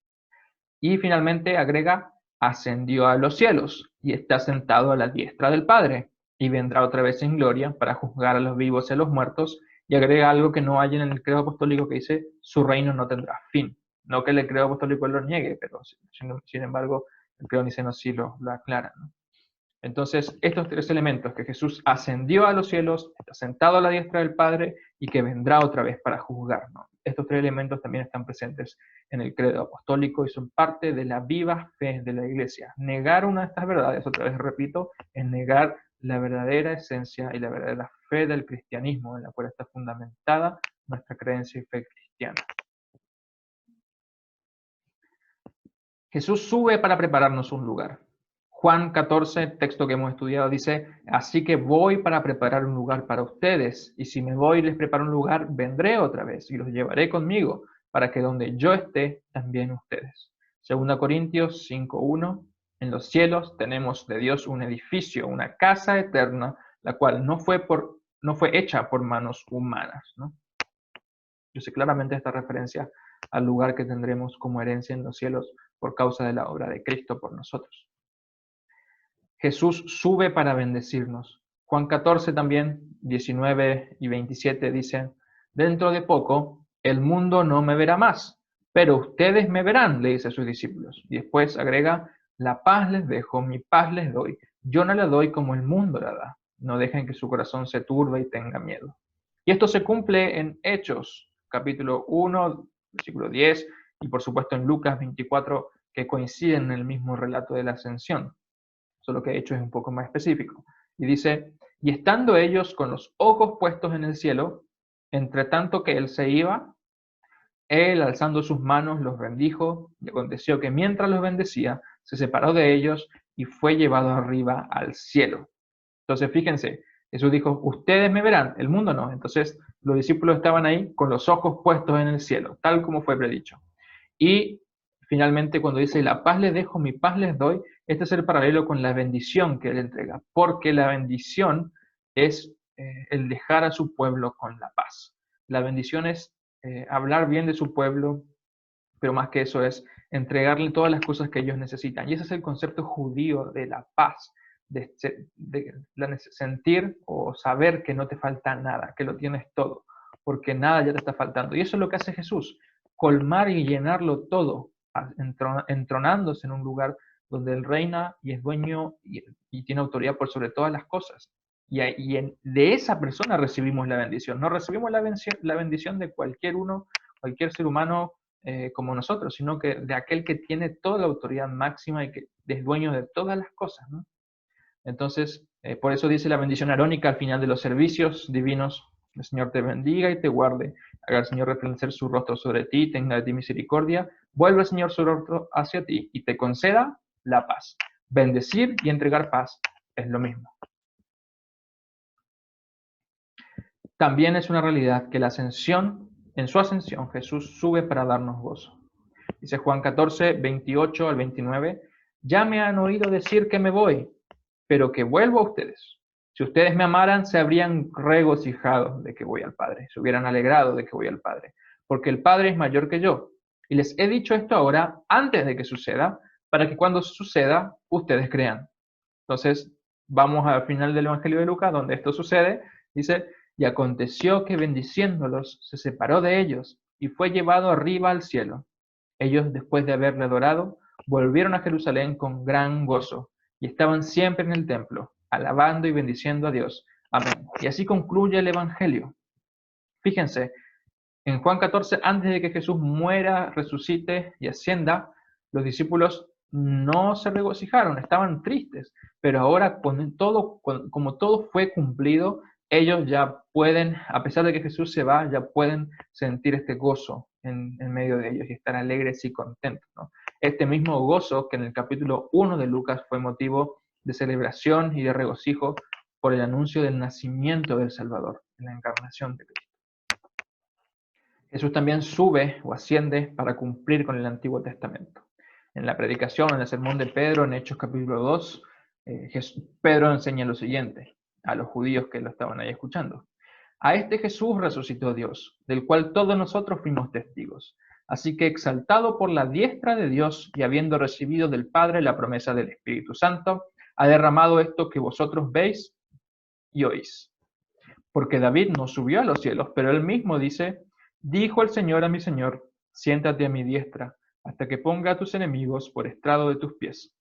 Y finalmente agrega, ascendió a los cielos, y está sentado a la diestra del Padre, y vendrá otra vez en gloria para juzgar a los vivos y a los muertos, y agrega algo que no hay en el credo apostólico que dice, su reino no tendrá fin. No que el credo apostólico lo niegue, pero sin embargo el credo niceno sí lo aclara, ¿no? Entonces, estos 3 elementos, que Jesús ascendió a los cielos, está sentado a la diestra del Padre y que vendrá otra vez para juzgar, ¿no? Estos 3 elementos también están presentes en el credo apostólico y son parte de la viva fe de la Iglesia. Negar una de estas verdades, otra vez repito, es negar la verdadera esencia y la verdadera fe del cristianismo, en la cual está fundamentada nuestra creencia y fe cristiana. Jesús sube para prepararnos un lugar. Juan 14, texto que hemos estudiado, dice, así que voy para preparar un lugar para ustedes, y si me voy y les preparo un lugar, vendré otra vez y los llevaré conmigo, para que donde yo esté, también ustedes. 2 Corintios 5:1, en los cielos tenemos de Dios un edificio, una casa eterna, la cual no fue hecha por manos humanas, ¿no? Yo sé claramente esta referencia al lugar que tendremos como herencia en los cielos por causa de la obra de Cristo por nosotros. Jesús sube para bendecirnos. Juan 14 también, 19 y 27 dicen, dentro de poco el mundo no me verá más, pero ustedes me verán, le dice a sus discípulos. Y después agrega, la paz les dejo, mi paz les doy. Yo no la doy como el mundo la da. No dejen que su corazón se turbe y tenga miedo. Y esto se cumple en Hechos, capítulo 1, versículo 10, y por supuesto en Lucas 24, que coinciden en el mismo relato de la ascensión. Solo que Hechos es un poco más específico. Y dice, y estando ellos con los ojos puestos en el cielo, entre tanto que él se iba, él alzando sus manos los bendijo, y aconteció que mientras los bendecía, se separó de ellos y fue llevado arriba al cielo. Entonces fíjense, Jesús dijo, ustedes me verán, el mundo no. Entonces los discípulos estaban ahí con los ojos puestos en el cielo, tal como fue predicho. Y finalmente cuando dice, la paz les dejo, mi paz les doy, este es el paralelo con la bendición que él entrega, porque la bendición es el dejar a su pueblo con la paz. La bendición es hablar bien de su pueblo, pero más que eso es entregarle todas las cosas que ellos necesitan. Y ese es el concepto judío de la paz, de sentir o saber que no te falta nada, que lo tienes todo, porque nada ya te está faltando. Y eso es lo que hace Jesús, colmar y llenarlo todo, entronándose en un lugar donde Él reina y es dueño y tiene autoridad por sobre todas las cosas. De esa persona recibimos la bendición. No recibimos la bendición de cualquier ser humano como nosotros, sino que de aquel que tiene toda la autoridad máxima y que es dueño de todas las cosas, ¿no? Entonces, por eso dice la bendición arónica al final de los servicios divinos, el Señor te bendiga y te guarde, haga el Señor resplandecer su rostro sobre ti, tenga de ti misericordia, vuelva el Señor su rostro hacia ti y te conceda la paz. Bendecir y entregar paz es lo mismo. También es una realidad que en su ascensión, Jesús sube para darnos gozo. Dice Juan 14, 28 al 29, ya me han oído decir que me voy, pero que vuelvo a ustedes. Si ustedes me amaran, se habrían regocijado de que voy al Padre, se hubieran alegrado de que voy al Padre, porque el Padre es mayor que yo. Y les he dicho esto ahora, antes de que suceda, para que cuando suceda, ustedes crean. Entonces, vamos al final del Evangelio de Lucas, donde esto sucede, dice, y aconteció que bendiciéndolos, se separó de ellos, y fue llevado arriba al cielo. Ellos, después de haberle adorado, volvieron a Jerusalén con gran gozo, y estaban siempre en el templo, alabando y bendiciendo a Dios. Amén. Y así concluye el Evangelio. Fíjense, en Juan 14, antes de que Jesús muera, resucite y ascienda, los discípulos no se regocijaron, estaban tristes, pero ahora como todo fue cumplido, ellos ya pueden, a pesar de que Jesús se va, ya pueden sentir este gozo en medio de ellos y estar alegres y contentos, ¿no? Este mismo gozo que en el capítulo 1 de Lucas fue motivo de celebración y de regocijo por el anuncio del nacimiento del Salvador, en la encarnación de Cristo. Jesús también sube o asciende para cumplir con el Antiguo Testamento. En la predicación, en el sermón de Pedro, en Hechos capítulo 2, Pedro enseña lo siguiente a los judíos que lo estaban ahí escuchando. A este Jesús resucitó Dios, del cual todos nosotros fuimos testigos. Así que exaltado por la diestra de Dios y habiendo recibido del Padre la promesa del Espíritu Santo, ha derramado esto que vosotros veis y oís. Porque David no subió a los cielos, pero él mismo dice, dijo el Señor a mi Señor, siéntate a mi diestra, hasta que ponga a tus enemigos por estrado de tus pies.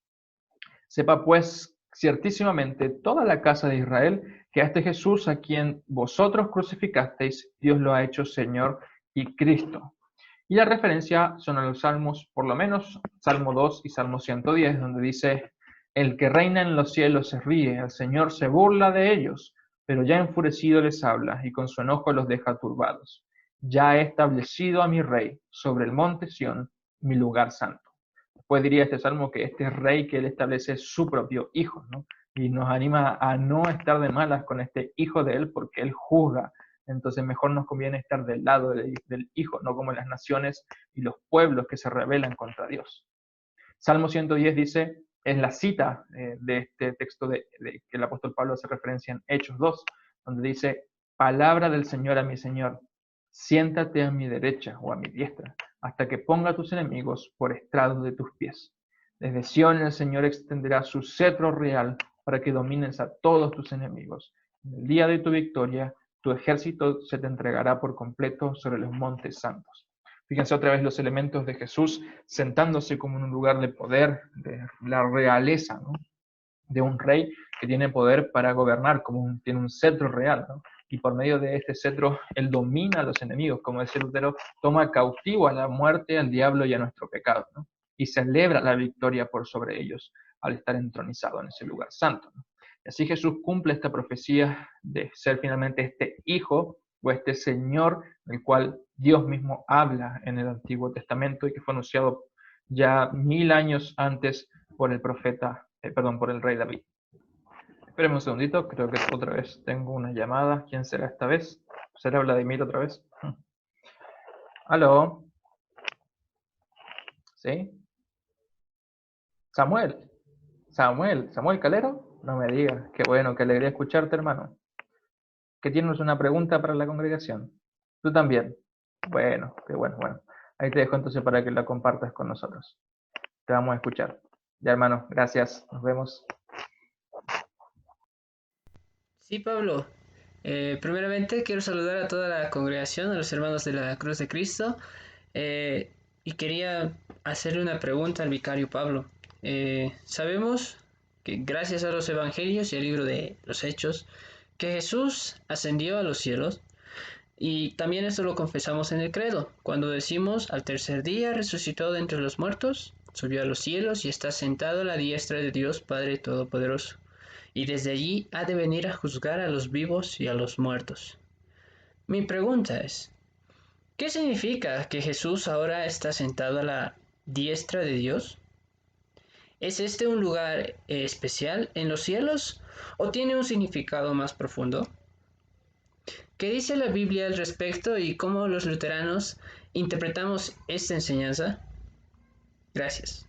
Sepa pues ciertísimamente toda la casa de Israel que a este Jesús a quien vosotros crucificasteis, Dios lo ha hecho Señor y Cristo. Y la referencia son a los salmos, por lo menos Salmo 2 y Salmo 110, donde dice, el que reina en los cielos se ríe, el Señor se burla de ellos, pero ya enfurecido les habla y con su enojo los deja turbados. Ya he establecido a mi rey sobre el monte Sión, mi lugar santo. Después diría este salmo que este rey que él establece es su propio hijo, ¿no? Y nos anima a no estar de malas con este hijo de él porque él juzga. Entonces mejor nos conviene estar del lado del hijo, no como las naciones y los pueblos que se rebelan contra Dios. Salmo 110 dice, es la cita de este texto de que el apóstol Pablo hace referencia en Hechos 2, donde dice, palabra del Señor a mi Señor, siéntate a mi derecha o a mi diestra, hasta que ponga a tus enemigos por estrados de tus pies. Desde Sión el Señor extenderá su cetro real para que domines a todos tus enemigos. En el día de tu victoria, tu ejército se te entregará por completo sobre los montes santos. Fíjense otra vez los elementos de Jesús sentándose como en un lugar de poder, de la realeza, ¿no? De un rey que tiene poder para gobernar, tiene un cetro real, ¿no? Y por medio de este cetro, él domina a los enemigos, como decía Lutero, toma cautivo a la muerte, al diablo y a nuestro pecado, ¿no? Y celebra la victoria por sobre ellos al estar entronizado en ese lugar santo, ¿no? Y así Jesús cumple esta profecía de ser finalmente este hijo o este Señor, del cual Dios mismo habla en el Antiguo Testamento y que fue anunciado ya 1000 años antes por el profeta, por el rey David. Espérenme un segundito, creo que otra vez tengo una llamada. ¿Quién será esta vez? ¿Será Vladimir otra vez? ¿Aló? ¿Sí? ¿Samuel? ¿Samuel Calero? No me digas. Qué bueno, qué alegría escucharte, hermano. ¿Que tienes una pregunta para la congregación? ¿Tú también? Bueno, qué bueno. Ahí te dejo entonces para que la compartas con nosotros. Te vamos a escuchar. Ya, hermano, gracias. Nos vemos. Sí, Pablo. Primeramente quiero saludar a toda la congregación, a los hermanos de la Cruz de Cristo, y quería hacerle una pregunta al vicario Pablo. Sabemos que gracias a los evangelios y al libro de los Hechos, que Jesús ascendió a los cielos, y también esto lo confesamos en el credo, cuando decimos al tercer día resucitó de entre los muertos, subió a los cielos y está sentado a la diestra de Dios Padre Todopoderoso. Y desde allí ha de venir a juzgar a los vivos y a los muertos. Mi pregunta es, ¿qué significa que Jesús ahora está sentado a la diestra de Dios? ¿Es este un lugar especial en los cielos o tiene un significado más profundo? ¿Qué dice la Biblia al respecto y cómo los luteranos interpretamos esta enseñanza? Gracias.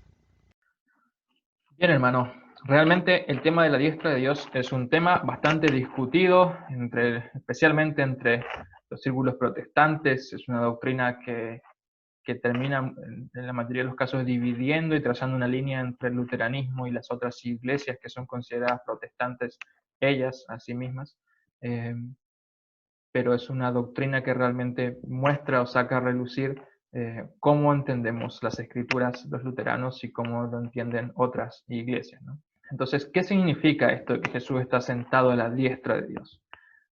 Bien, hermano. Realmente el tema de la diestra de Dios es un tema bastante discutido, especialmente entre los círculos protestantes. Es una doctrina que termina en la mayoría de los casos dividiendo y trazando una línea entre el luteranismo y las otras iglesias que son consideradas protestantes, ellas a sí mismas. Pero es una doctrina que realmente muestra o saca a relucir cómo entendemos las escrituras los luteranos y cómo lo entienden otras iglesias, ¿no? Entonces, ¿qué significa esto de que Jesús está sentado a la diestra de Dios?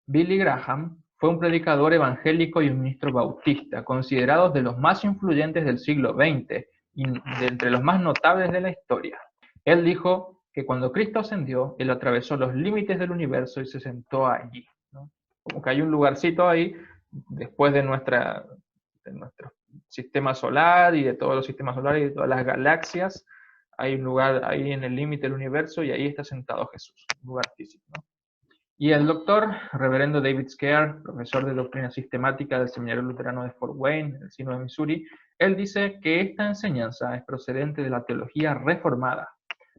Billy Graham fue un predicador evangélico y un ministro bautista, considerados de los más influyentes del siglo XX y de entre los más notables de la historia. Él dijo que cuando Cristo ascendió, Él atravesó los límites del universo y se sentó allí, ¿no? Como que hay un lugarcito ahí, después de nuestro sistema solar y de todos los sistemas solares y de todas las galaxias, hay un lugar ahí en el límite del universo y ahí está sentado Jesús, un lugar físico, ¿no? Y el doctor, reverendo David Scaer, profesor de doctrina sistemática del Seminario Luterano de Fort Wayne, en el Sínodo de Missouri, él dice que esta enseñanza es procedente de la teología reformada,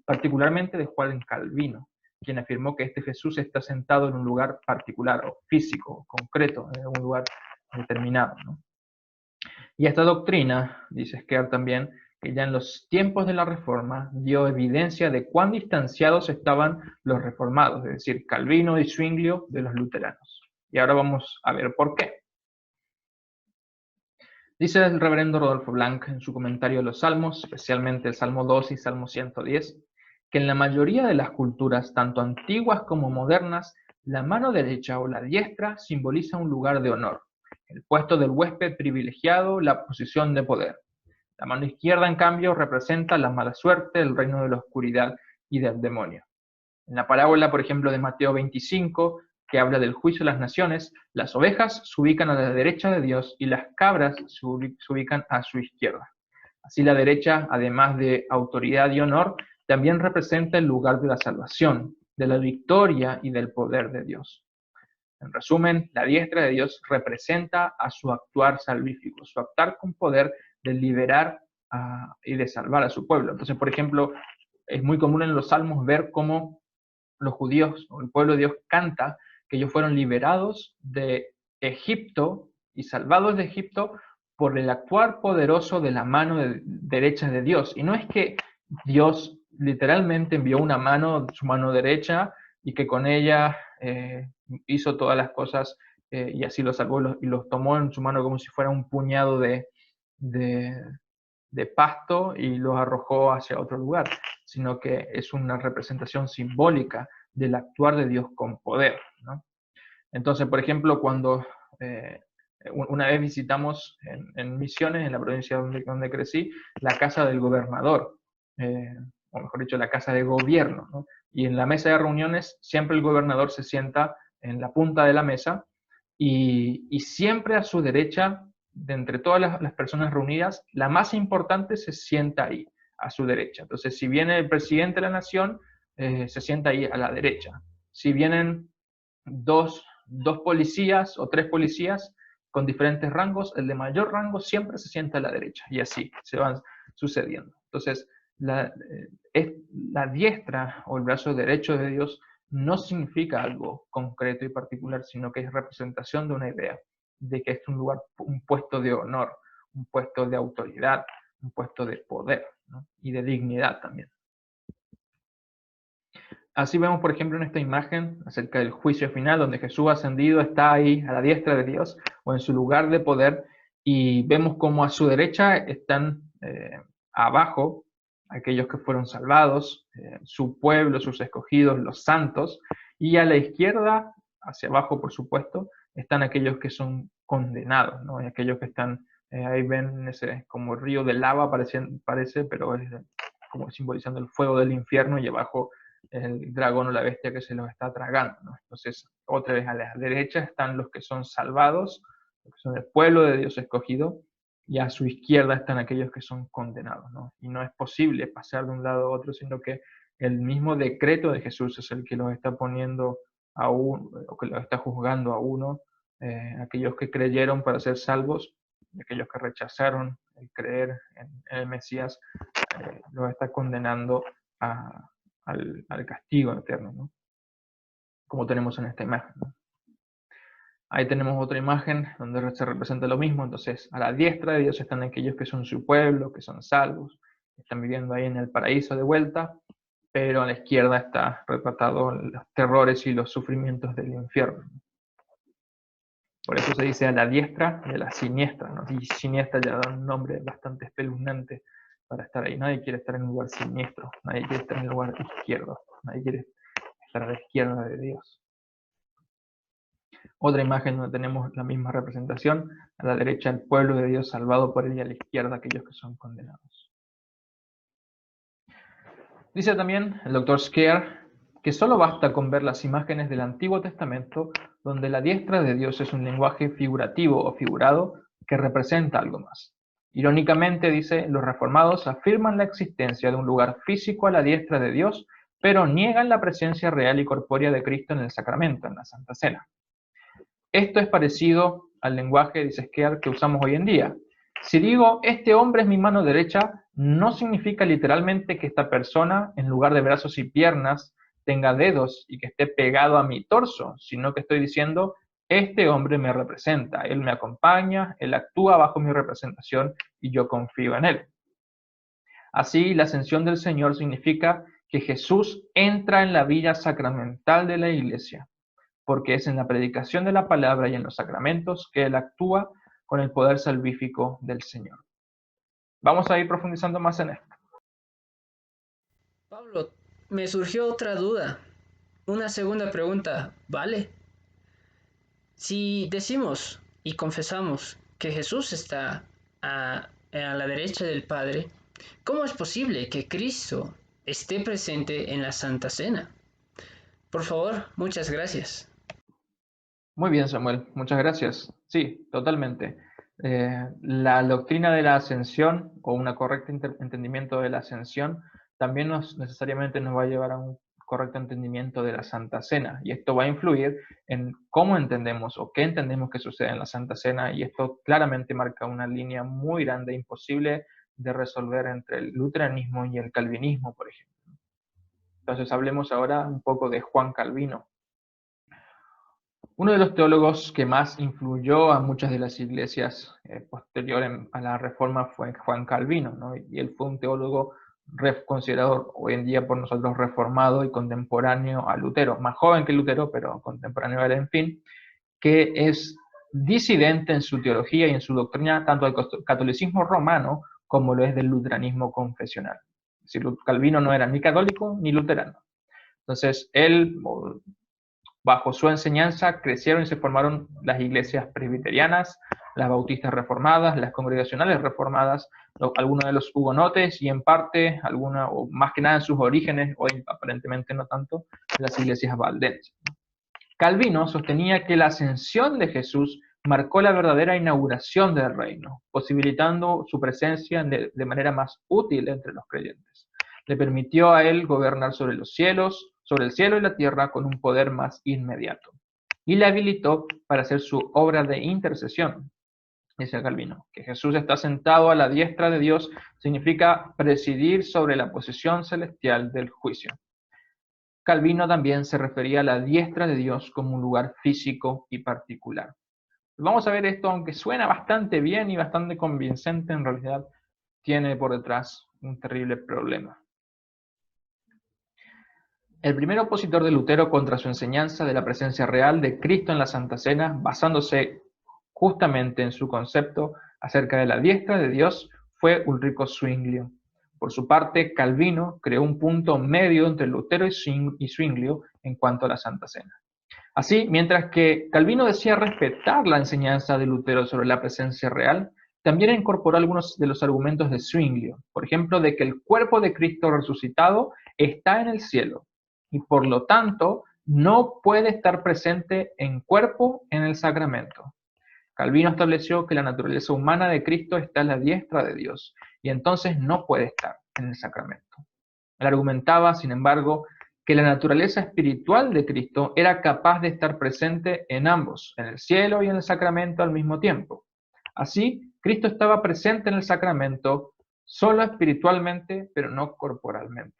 particularmente de Juan Calvino, quien afirmó que este Jesús está sentado en un lugar particular, o físico, concreto, en un lugar determinado, ¿no? Y esta doctrina, dice Scaer también, que ya en los tiempos de la Reforma dio evidencia de cuán distanciados estaban los reformados, es decir, Calvino y Zwinglio de los luteranos. Y ahora vamos a ver por qué. Dice el reverendo Rodolfo Blanc en su comentario de los Salmos, especialmente el Salmo 2 y Salmo 110, que en la mayoría de las culturas, tanto antiguas como modernas, la mano derecha o la diestra simboliza un lugar de honor, el puesto del huésped privilegiado, la posición de poder. La mano izquierda, en cambio, representa la mala suerte, el reino de la oscuridad y del demonio. En la parábola, por ejemplo, de Mateo 25, que habla del juicio de las naciones, las ovejas se ubican a la derecha de Dios y las cabras se ubican a su izquierda. Así la derecha, además de autoridad y honor, también representa el lugar de la salvación, de la victoria y del poder de Dios. En resumen, la diestra de Dios representa a su actuar salvífico, su actuar con poder de liberar y de salvar a su pueblo. Entonces, por ejemplo, es muy común en los salmos ver cómo los judíos o el pueblo de Dios canta que ellos fueron liberados de Egipto y salvados de Egipto por el actuar poderoso de la mano derecha de Dios. Y no es que Dios literalmente envió una mano, su mano derecha, y que con ella hizo todas las cosas y así los salvó y los tomó en su mano como si fuera un puñado de pasto y los arrojó hacia otro lugar, sino que es una representación simbólica del actuar de Dios con poder, ¿no? Entonces, por ejemplo, cuando una vez visitamos en Misiones, en la provincia donde crecí, la casa del gobernador, o mejor dicho, la casa de gobierno, ¿no? Y en la mesa de reuniones siempre el gobernador se sienta en la punta de la mesa y siempre a su derecha, de entre todas las personas reunidas, la más importante se sienta ahí, a su derecha. Entonces, si viene el presidente de la nación, se sienta ahí a la derecha. Si vienen dos policías o tres policías con diferentes rangos, el de mayor rango siempre se sienta a la derecha y así se van sucediendo. Entonces, la diestra o el brazo derecho de Dios no significa algo concreto y particular, sino que es representación de una idea, de que es un lugar, un puesto de honor, un puesto de autoridad, un puesto de poder, ¿no? Y de dignidad también. Así vemos, por ejemplo, en esta imagen acerca del juicio final, donde Jesús ascendido está ahí a la diestra de Dios o en su lugar de poder, y vemos como a su derecha están abajo aquellos que fueron salvados, su pueblo, sus escogidos, los santos, y a la izquierda, hacia abajo por supuesto, están aquellos que son condenados, ¿no? Y aquellos que están, ahí ven ese como río de lava, parece, pero es como simbolizando el fuego del infierno, y abajo el dragón o la bestia que se los está tragando, ¿no? Entonces, otra vez a la derecha están los que son salvados, los que son el pueblo de Dios escogido, y a su izquierda están aquellos que son condenados, ¿no? Y no es posible pasar de un lado a otro, sino que el mismo decreto de Jesús es el que los está poniendo a uno, o que los está juzgando a uno, aquellos que creyeron para ser salvos, y aquellos que rechazaron el creer en el Mesías, los está condenando al castigo eterno, ¿no? Como tenemos en esta imagen, ¿no? Ahí tenemos otra imagen donde se representa lo mismo. Entonces, a la diestra de Dios están aquellos que son su pueblo, que son salvos, que están viviendo ahí en el paraíso de vuelta, pero a la izquierda está retratado los terrores y los sufrimientos del infierno. Por eso se dice a la diestra y a la siniestra, ¿no? Y siniestra ya da un nombre bastante espeluznante para estar ahí. Nadie quiere estar en un lugar siniestro, nadie quiere estar en el lugar izquierdo, nadie quiere estar a la izquierda de Dios. Otra imagen donde tenemos la misma representación, a la derecha el pueblo de Dios salvado por él, y a la izquierda aquellos que son condenados. Dice también el Dr. Scaer que solo basta con ver las imágenes del Antiguo Testamento donde la diestra de Dios es un lenguaje figurativo o figurado que representa algo más. Irónicamente, dice, los reformados afirman la existencia de un lugar físico a la diestra de Dios, pero niegan la presencia real y corpórea de Cristo en el sacramento, en la Santa Cena. Esto es parecido al lenguaje, dice Scaer, que usamos hoy en día. Si digo, este hombre es mi mano derecha, no significa literalmente que esta persona, en lugar de brazos y piernas, tenga dedos y que esté pegado a mi torso, sino que estoy diciendo, este hombre me representa, él me acompaña, él actúa bajo mi representación y yo confío en él. Así, la ascensión del Señor significa que Jesús entra en la vida sacramental de la Iglesia, porque es en la predicación de la palabra y en los sacramentos que él actúa con el poder salvífico del Señor. Vamos a ir profundizando más en esto. Pablo, me surgió otra duda. Una segunda pregunta, ¿vale? Si decimos y confesamos que Jesús está a la derecha del Padre, ¿cómo es posible que Cristo esté presente en la Santa Cena? Por favor, muchas gracias. Muy bien, Samuel, muchas gracias. Sí, totalmente. La doctrina de la ascensión o un correcto entendimiento de la ascensión también necesariamente nos va a llevar a un correcto entendimiento de la Santa Cena, y esto va a influir en cómo entendemos o qué entendemos que sucede en la Santa Cena, y esto claramente marca una línea muy grande, imposible de resolver entre el luteranismo y el calvinismo, por ejemplo. Entonces hablemos ahora un poco de Juan Calvino. Uno de los teólogos que más influyó a muchas de las iglesias posteriores a la Reforma fue Juan Calvino, ¿no? Y él fue un teólogo considerado hoy en día por nosotros reformado y contemporáneo a Lutero, más joven que Lutero, pero contemporáneo a él, en fin, que es disidente en su teología y en su doctrina tanto del catolicismo romano como lo es del luteranismo confesional. Es decir, Calvino no era ni católico ni luterano. Entonces, él, bajo su enseñanza, crecieron y se formaron las iglesias presbiterianas, las bautistas reformadas, las congregacionales reformadas, algunos de los hugonotes y en parte, alguna, o más que nada en sus orígenes, hoy aparentemente no tanto, las iglesias valdenses. Calvino sostenía que la ascensión de Jesús marcó la verdadera inauguración del reino, posibilitando su presencia de manera más útil entre los creyentes. Le permitió a él gobernar sobre los cielos, sobre el cielo y la tierra con un poder más inmediato. Y le habilitó para hacer su obra de intercesión. Dice Calvino, que Jesús está sentado a la diestra de Dios significa presidir sobre la posición celestial del juicio. Calvino también se refería a la diestra de Dios como un lugar físico y particular. Vamos a ver esto, aunque suena bastante bien y bastante convincente, en realidad tiene por detrás un terrible problema. El primer opositor de Lutero contra su enseñanza de la presencia real de Cristo en la Santa Cena, basándose justamente en su concepto acerca de la diestra de Dios, fue Ulrico Zwinglio. Por su parte, Calvino creó un punto medio entre Lutero y Zwinglio en cuanto a la Santa Cena. Así, mientras que Calvino decía respetar la enseñanza de Lutero sobre la presencia real, también incorporó algunos de los argumentos de Zwinglio, por ejemplo, de que el cuerpo de Cristo resucitado está en el cielo y por lo tanto no puede estar presente en cuerpo en el sacramento. Calvino estableció que la naturaleza humana de Cristo está a la diestra de Dios y entonces no puede estar en el sacramento. Él argumentaba, sin embargo, que la naturaleza espiritual de Cristo era capaz de estar presente en ambos, en el cielo y en el sacramento al mismo tiempo. Así, Cristo estaba presente en el sacramento solo espiritualmente, pero no corporalmente.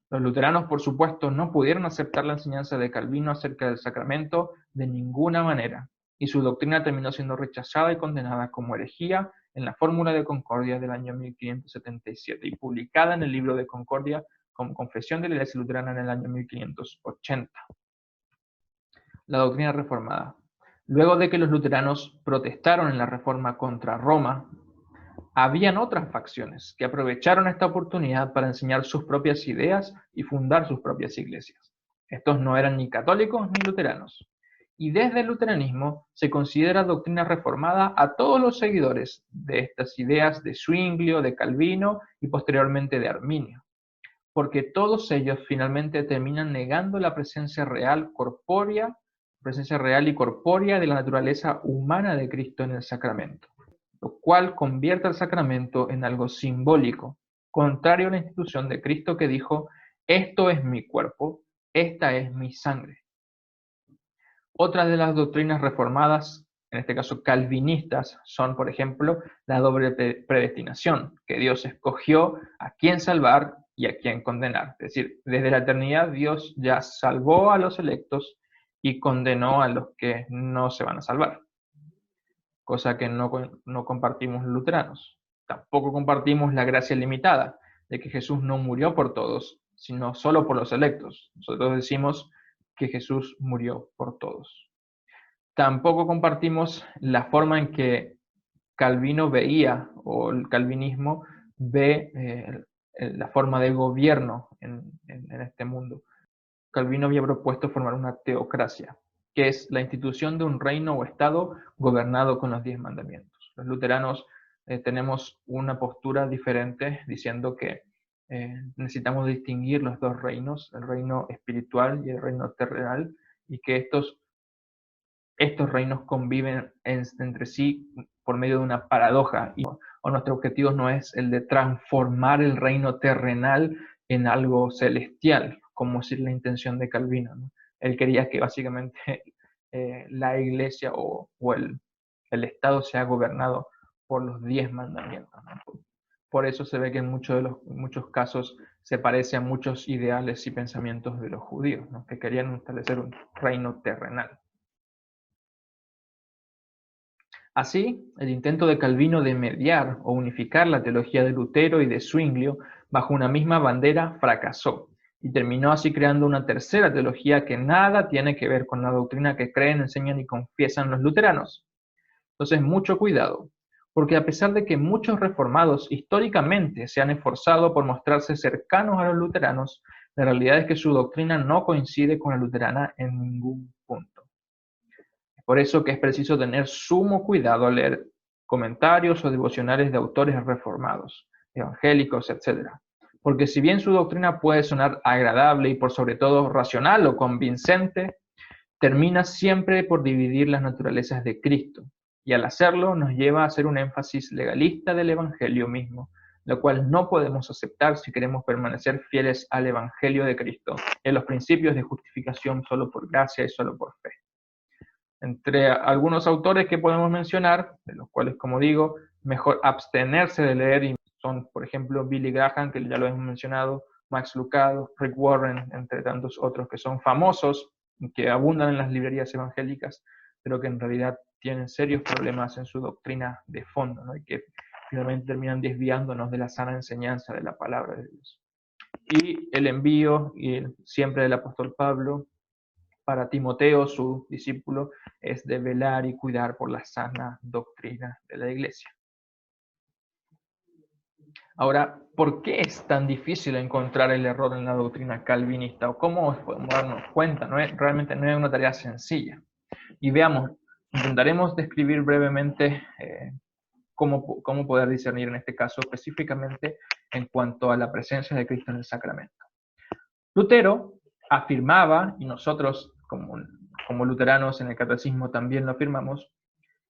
Los luteranos, por supuesto, no pudieron aceptar la enseñanza de Calvino acerca del sacramento de ninguna manera, y su doctrina terminó siendo rechazada y condenada como herejía en la Fórmula de Concordia del año 1577 y publicada en el Libro de Concordia como Confesión de la Iglesia Luterana en el año 1580. La doctrina reformada. Luego de que los luteranos protestaron en la Reforma contra Roma, habían otras facciones que aprovecharon esta oportunidad para enseñar sus propias ideas y fundar sus propias iglesias. Estos no eran ni católicos ni luteranos. Y desde el luteranismo se considera doctrina reformada a todos los seguidores de estas ideas de Zwinglio, de Calvino y posteriormente de Arminio, porque todos ellos finalmente terminan negando la presencia real y corpórea de la naturaleza humana de Cristo en el sacramento, lo cual convierte al sacramento en algo simbólico, contrario a la institución de Cristo que dijo: esto es mi cuerpo, esta es mi sangre. Otras de las doctrinas reformadas, en este caso calvinistas, son, por ejemplo, la doble predestinación, que Dios escogió a quién salvar y a quién condenar. Es decir, desde la eternidad Dios ya salvó a los electos y condenó a los que no se van a salvar, cosa que no compartimos los luteranos. Tampoco compartimos la gracia limitada, de que Jesús no murió por todos, sino solo por los electos. Nosotros decimos que Jesús murió por todos. Tampoco compartimos la forma en que Calvino veía, o el calvinismo ve la forma de gobierno en este mundo. Calvino había propuesto formar una teocracia, que es la institución de un reino o estado gobernado con los 10 mandamientos. Los luteranos tenemos una postura diferente, diciendo que necesitamos distinguir los dos reinos, el reino espiritual y el reino terrenal, y que estos reinos conviven entre sí por medio de una paradoja, o nuestro objetivo no es el de transformar el reino terrenal en algo celestial, como es la intención de Calvino, ¿no? Él quería que básicamente la iglesia o el Estado sea gobernado por los 10 mandamientos, ¿no? Por eso se ve que en muchos casos se parece a muchos ideales y pensamientos de los judíos, ¿no? Que querían establecer un reino terrenal. Así, el intento de Calvino de mediar o unificar la teología de Lutero y de Zwinglio bajo una misma bandera fracasó, y terminó así creando una tercera teología que nada tiene que ver con la doctrina que creen, enseñan y confiesan los luteranos. Entonces, mucho cuidado, porque a pesar de que muchos reformados históricamente se han esforzado por mostrarse cercanos a los luteranos, la realidad es que su doctrina no coincide con la luterana en ningún punto. Por eso que es preciso tener sumo cuidado al leer comentarios o devocionales de autores reformados, evangélicos, etc. Porque si bien su doctrina puede sonar agradable y por sobre todo racional o convincente, termina siempre por dividir las naturalezas de Cristo, y al hacerlo nos lleva a hacer un énfasis legalista del Evangelio mismo, lo cual no podemos aceptar si queremos permanecer fieles al Evangelio de Cristo, en los principios de justificación solo por gracia y solo por fe. Entre algunos autores que podemos mencionar, de los cuales, como digo, mejor abstenerse de leer, y son, por ejemplo, Billy Graham, que ya lo hemos mencionado, Max Lucado, Rick Warren, entre tantos otros que son famosos, que abundan en las librerías evangélicas, pero que en realidad tienen serios problemas en su doctrina de fondo, ¿no? Y que finalmente terminan desviándonos de la sana enseñanza de la palabra de Dios. Y el envío siempre del apóstol Pablo para Timoteo, su discípulo, es de velar y cuidar por la sana doctrina de la iglesia. Ahora, ¿por qué es tan difícil encontrar el error en la doctrina calvinista? ¿O cómo podemos darnos cuenta? Realmente no es una tarea sencilla. Y veamos, intentaremos describir brevemente cómo poder discernir en este caso, específicamente en cuanto a la presencia de Cristo en el sacramento. Lutero afirmaba, y nosotros como luteranos en el catecismo también lo afirmamos,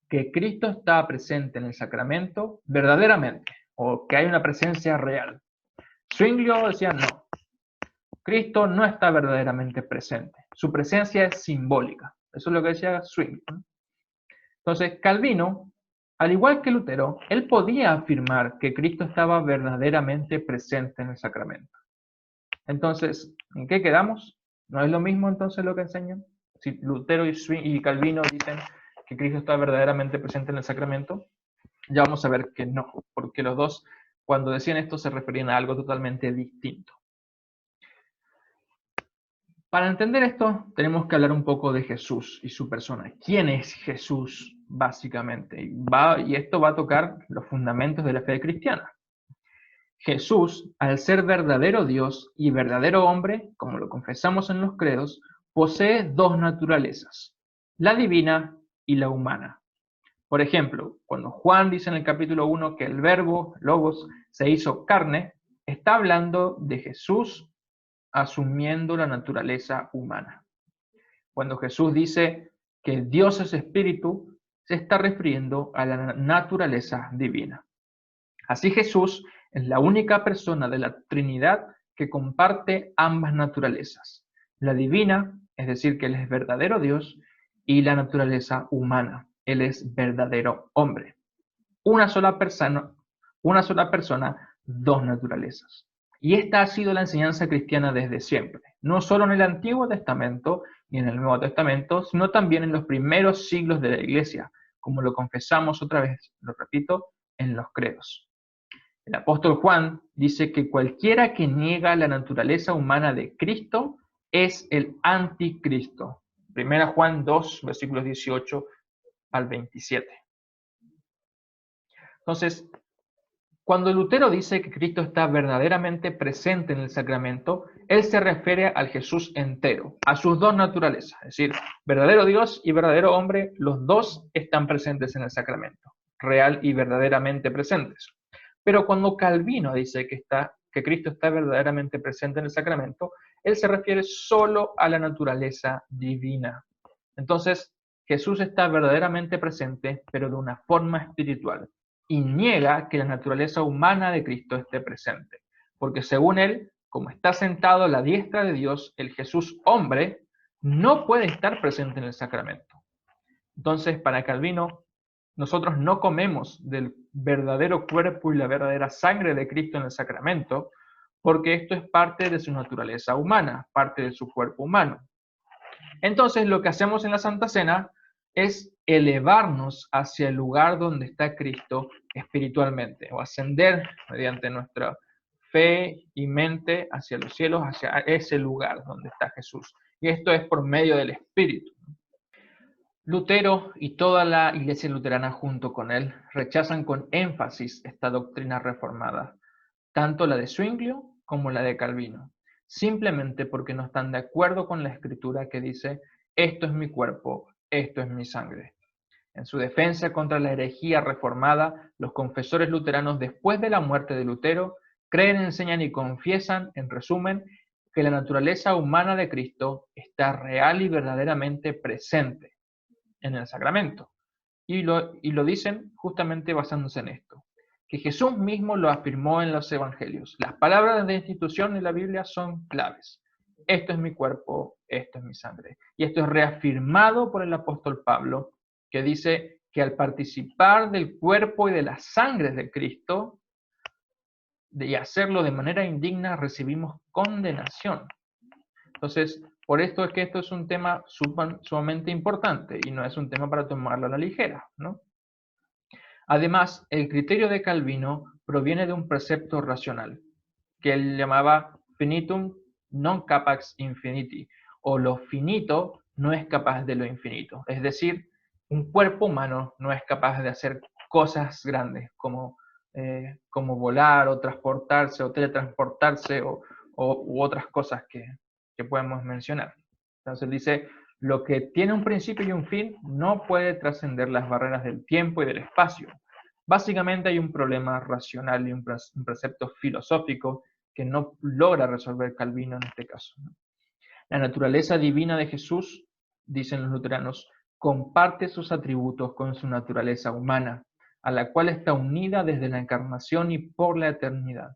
que Cristo está presente en el sacramento verdaderamente, o que hay una presencia real. Zwinglio decía no, Cristo no está verdaderamente presente, su presencia es simbólica. Eso es lo que decía Zwinglio. Entonces, Calvino, al igual que Lutero, él podía afirmar que Cristo estaba verdaderamente presente en el sacramento. Entonces, ¿en qué quedamos? ¿No es lo mismo entonces lo que enseñan? Si Lutero y Calvino dicen que Cristo está verdaderamente presente en el sacramento, ya vamos a ver que no, porque los dos, cuando decían esto, se referían a algo totalmente distinto. Para entender esto, tenemos que hablar un poco de Jesús y su persona. ¿Quién es Jesús, básicamente? Y esto va a tocar los fundamentos de la fe cristiana. Jesús, al ser verdadero Dios y verdadero hombre, como lo confesamos en los credos, posee dos naturalezas, la divina y la humana. Por ejemplo, cuando Juan dice en el capítulo 1 que el verbo, logos, se hizo carne, está hablando de Jesús asumiendo la naturaleza humana. Cuando Jesús dice que Dios es espíritu, se está refiriendo a la naturaleza divina. Así Jesús es la única persona de la Trinidad que comparte ambas naturalezas, la divina, es decir, que Él es verdadero Dios, y la naturaleza humana, Él es verdadero hombre. Una sola persona, dos naturalezas. Y esta ha sido la enseñanza cristiana desde siempre, no solo en el Antiguo Testamento y en el Nuevo Testamento, sino también en los primeros siglos de la Iglesia, como lo confesamos otra vez, lo repito, en los credos. El apóstol Juan dice que cualquiera que niega la naturaleza humana de Cristo es el anticristo. 1 Juan 2, versículos 18 al 27. Entonces, cuando Lutero dice que Cristo está verdaderamente presente en el sacramento, él se refiere al Jesús entero, a sus dos naturalezas, es decir, verdadero Dios y verdadero hombre, los dos están presentes en el sacramento, real y verdaderamente presentes. Pero cuando Calvino dice que Cristo está verdaderamente presente en el sacramento, él se refiere solo a la naturaleza divina. Entonces, Jesús está verdaderamente presente, pero de una forma espiritual, y niega que la naturaleza humana de Cristo esté presente, porque según él, como está sentado a la diestra de Dios, el Jesús hombre no puede estar presente en el sacramento. Entonces, para Calvino, nosotros no comemos del verdadero cuerpo y la verdadera sangre de Cristo en el sacramento, porque esto es parte de su naturaleza humana, parte de su cuerpo humano. Entonces, lo que hacemos en la Santa Cena es elevarnos hacia el lugar donde está Cristo espiritualmente, o ascender mediante nuestra fe y mente hacia los cielos, hacia ese lugar donde está Jesús. Y esto es por medio del Espíritu. Lutero y toda la Iglesia luterana junto con él rechazan con énfasis esta doctrina reformada, tanto la de Zwinglio como la de Calvino, simplemente porque no están de acuerdo con la Escritura que dice, esto es mi cuerpo, esto es mi sangre. En su defensa contra la herejía reformada, los confesores luteranos después de la muerte de Lutero creen, enseñan y confiesan, en resumen, que la naturaleza humana de Cristo está real y verdaderamente presente en el sacramento. Y lo dicen justamente basándose en esto, que Jesús mismo lo afirmó en los evangelios. Las palabras de institución en la Biblia son claves. Esto es mi cuerpo, esto es mi sangre. Y esto es reafirmado por el apóstol Pablo, que dice que al participar del cuerpo y de la sangre de Cristo, y hacerlo de manera indigna, recibimos condenación. Entonces, por esto es que esto es un tema sumamente importante y no es un tema para tomarlo a la ligera, ¿no? Además, el criterio de Calvino proviene de un precepto racional, que él llamaba finitum non capax infiniti, o lo finito no es capaz de lo infinito. Es decir, un cuerpo humano no es capaz de hacer cosas grandes como volar o transportarse o teletransportarse u otras cosas que podemos mencionar. Entonces dice, lo que tiene un principio y un fin no puede trascender las barreras del tiempo y del espacio. Básicamente hay un problema racional y un precepto filosófico que no logra resolver Calvino en este caso. La naturaleza divina de Jesús, dicen los luteranos, comparte sus atributos con su naturaleza humana, a la cual está unida desde la encarnación y por la eternidad.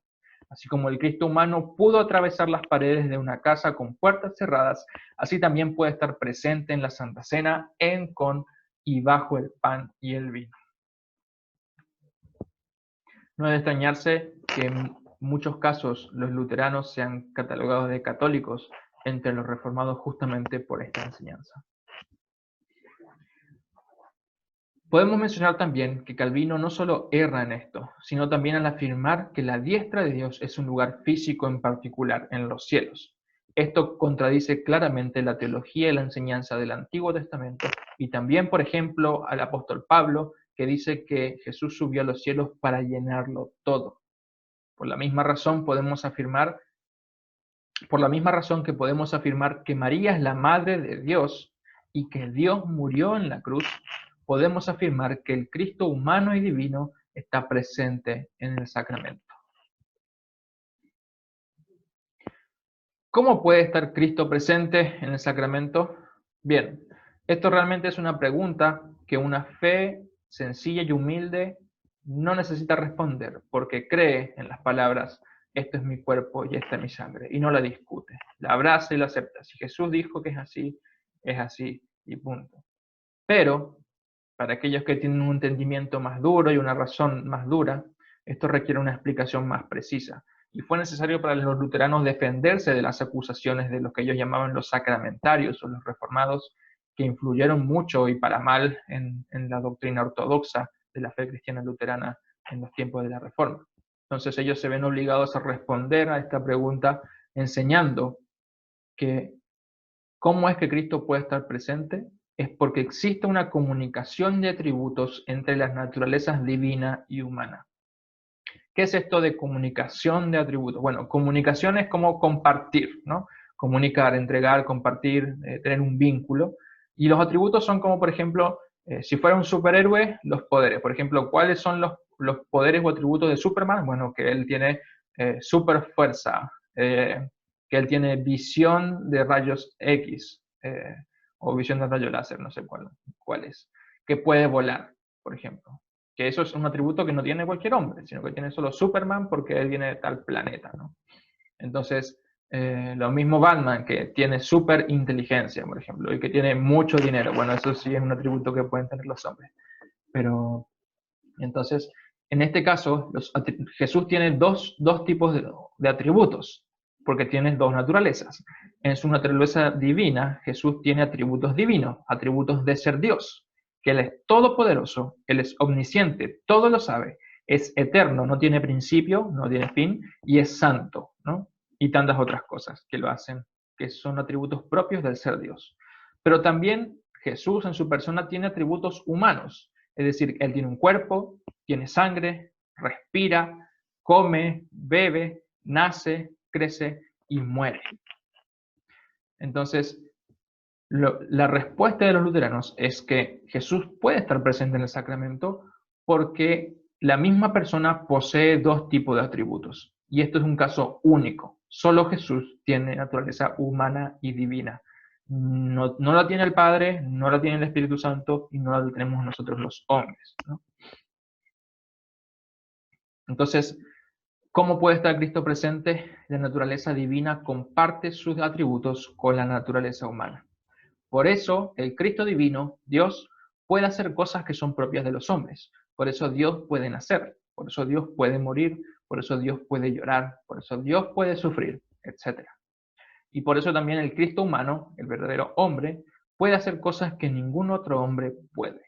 Así como el Cristo humano pudo atravesar las paredes de una casa con puertas cerradas, así también puede estar presente en la Santa Cena, en, con y bajo el pan y el vino. No es de extrañarse que en muchos casos los luteranos sean catalogados de católicos entre los reformados justamente por esta enseñanza. Podemos mencionar también que Calvino no solo erra en esto, sino también al afirmar que la diestra de Dios es un lugar físico en particular, en los cielos. Esto contradice claramente la teología y la enseñanza del Antiguo Testamento y también, por ejemplo, al apóstol Pablo, que dice que Jesús subió a los cielos para llenarlo todo. Por la misma razón que podemos afirmar que María es la Madre de Dios y que Dios murió en la cruz, podemos afirmar que el Cristo humano y divino está presente en el sacramento. ¿Cómo puede estar Cristo presente en el sacramento? Bien, esto realmente es una pregunta que una fe sencilla y humilde no necesita responder, porque cree en las palabras, esto es mi cuerpo y esta es mi sangre, y no la discute, la abraza y la acepta. Si Jesús dijo que es así y punto. Pero para aquellos que tienen un entendimiento más duro y una razón más dura, esto requiere una explicación más precisa. Y fue necesario para los luteranos defenderse de las acusaciones de los que ellos llamaban los sacramentarios o los reformados, que influyeron mucho y para mal en la doctrina ortodoxa de la fe cristiana luterana en los tiempos de la Reforma. Entonces ellos se ven obligados a responder a esta pregunta enseñando que cómo es que Cristo puede estar presente. Es porque existe una comunicación de atributos entre las naturalezas divina y humana. ¿Qué es esto de comunicación de atributos? Bueno, comunicación es como compartir, ¿no? Comunicar, entregar, compartir, tener un vínculo. Y los atributos son como, por ejemplo, si fuera un superhéroe, los poderes. Por ejemplo, ¿cuáles son los poderes o atributos de Superman? Bueno, que él tiene super fuerza, que él tiene visión de rayos X, o visión de rayo láser, no sé cuál es, que puede volar, por ejemplo. Que eso es un atributo que no tiene cualquier hombre, sino que tiene solo Superman porque él viene de tal planeta, ¿no? Entonces, lo mismo Batman, que tiene super inteligencia, por ejemplo, y que tiene mucho dinero. Bueno, eso sí es un atributo que pueden tener los hombres. Pero, entonces, en este caso, Jesús tiene dos tipos de atributos, porque tiene dos naturalezas. En su naturaleza divina, Jesús tiene atributos divinos, atributos de ser Dios, que Él es todopoderoso, Él es omnisciente, todo lo sabe, es eterno, no tiene principio, no tiene fin, y es santo, ¿no? Y tantas otras cosas que lo hacen, que son atributos propios del ser Dios. Pero también Jesús en su persona tiene atributos humanos, es decir, Él tiene un cuerpo, tiene sangre, respira, come, bebe, nace, crece y muere. Entonces, la respuesta de los luteranos es que Jesús puede estar presente en el sacramento porque la misma persona posee dos tipos de atributos. Y esto es un caso único. Solo Jesús tiene naturaleza humana y divina. No la tiene el Padre, no la tiene el Espíritu Santo y no la tenemos nosotros los hombres, ¿no? Entonces, ¿cómo puede estar Cristo presente? La naturaleza divina comparte sus atributos con la naturaleza humana. Por eso, el Cristo divino, Dios, puede hacer cosas que son propias de los hombres. Por eso Dios puede nacer, por eso Dios puede morir, por eso Dios puede llorar, por eso Dios puede sufrir, etc. Y por eso también el Cristo humano, el verdadero hombre, puede hacer cosas que ningún otro hombre puede.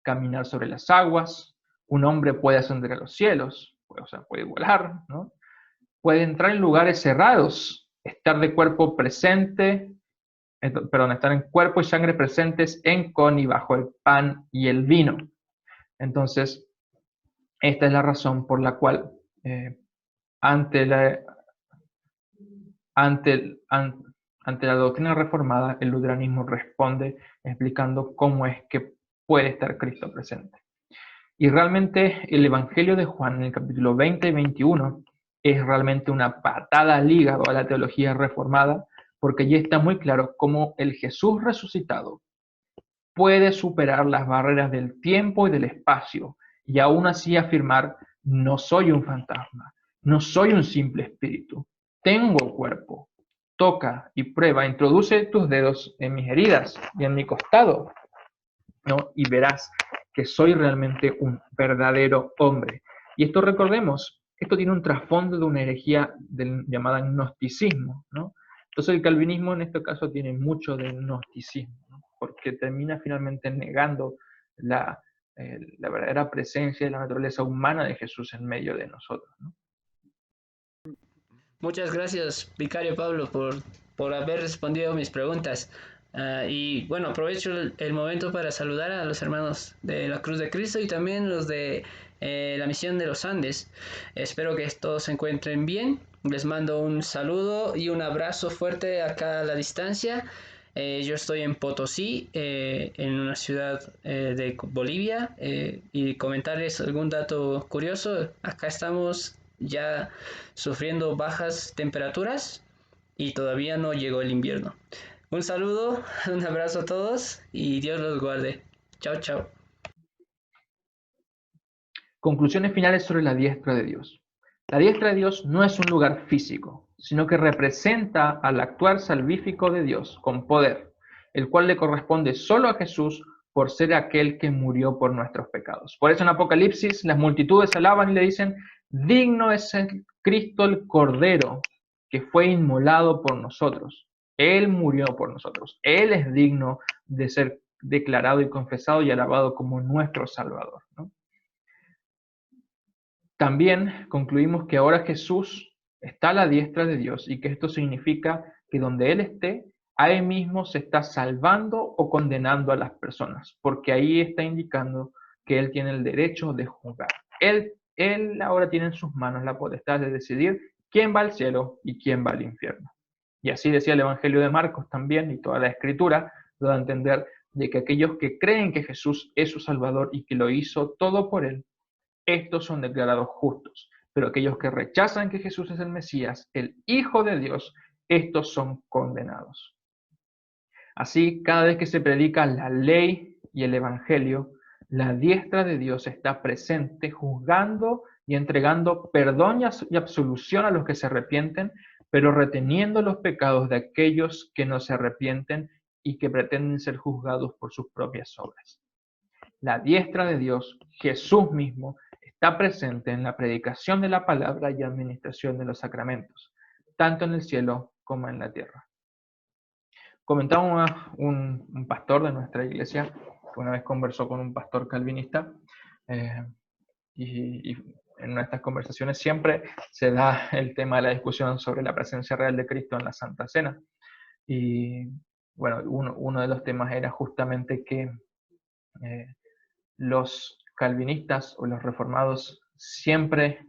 Caminar sobre las aguas, un hombre puede ascender a los cielos, o sea, puede volar, ¿no? Puede entrar en lugares cerrados, estar de cuerpo presente, estar en cuerpo y sangre presentes en, con y bajo el pan y el vino. Entonces, esta es la razón por la cual ante la doctrina reformada, el luteranismo responde explicando cómo es que puede estar Cristo presente. Y realmente el Evangelio de Juan en el capítulo 20 y 21 es realmente una patada al hígado a la teología reformada, porque ya está muy claro cómo el Jesús resucitado puede superar las barreras del tiempo y del espacio y aún así afirmar: no soy un fantasma, no soy un simple espíritu, tengo cuerpo, toca y prueba, introduce tus dedos en mis heridas y en mi costado, ¿no? Y verás que soy realmente un verdadero hombre. Y esto, recordemos, esto tiene un trasfondo de una herejía llamada gnosticismo, ¿no? Entonces el calvinismo en este caso tiene mucho de gnosticismo, ¿no? Porque termina finalmente negando la verdadera presencia de la naturaleza humana de Jesús en medio de nosotros, ¿no? Muchas gracias, Vicario Pablo, por haber respondido a mis preguntas. Y bueno, aprovecho el momento para saludar a los hermanos de la Cruz de Cristo y también los de la Misión de los Andes. Espero que todos se encuentren bien. Les mando un saludo y un abrazo fuerte acá a la distancia. Yo estoy en Potosí, en una ciudad de Bolivia, y comentarles algún dato curioso. Acá estamos ya sufriendo bajas temperaturas y todavía no llegó el invierno. Un saludo, un abrazo a todos y Dios los guarde. Chao, chao. Conclusiones finales sobre la diestra de Dios. La diestra de Dios no es un lugar físico, sino que representa al actuar salvífico de Dios con poder, el cual le corresponde solo a Jesús por ser aquel que murió por nuestros pecados. Por eso en Apocalipsis las multitudes alaban y le dicen: digno es el Cristo el Cordero que fue inmolado por nosotros. Él murió por nosotros. Él es digno de ser declarado y confesado y alabado como nuestro Salvador, ¿no? También concluimos que ahora Jesús está a la diestra de Dios y que esto significa que donde Él esté, ahí mismo se está salvando o condenando a las personas, porque ahí está indicando que Él tiene el derecho de juzgar. Él ahora tiene en sus manos la potestad de decidir quién va al cielo y quién va al infierno. Y así decía el Evangelio de Marcos también, y toda la Escritura lo da a entender, de que aquellos que creen que Jesús es su Salvador y que lo hizo todo por Él, estos son declarados justos. Pero aquellos que rechazan que Jesús es el Mesías, el Hijo de Dios, estos son condenados. Así, cada vez que se predica la ley y el evangelio, la diestra de Dios está presente, juzgando y entregando perdón y absolución a los que se arrepienten, pero reteniendo los pecados de aquellos que no se arrepienten y que pretenden ser juzgados por sus propias obras. La diestra de Dios, Jesús mismo, está presente en la predicación de la palabra y administración de los sacramentos, tanto en el cielo como en la tierra. Comentaba un pastor de nuestra iglesia, que una vez conversó con un pastor calvinista, y en nuestras conversaciones siempre se da el tema de la discusión sobre la presencia real de Cristo en la Santa Cena. Y bueno, uno de los temas era justamente que los calvinistas o los reformados siempre,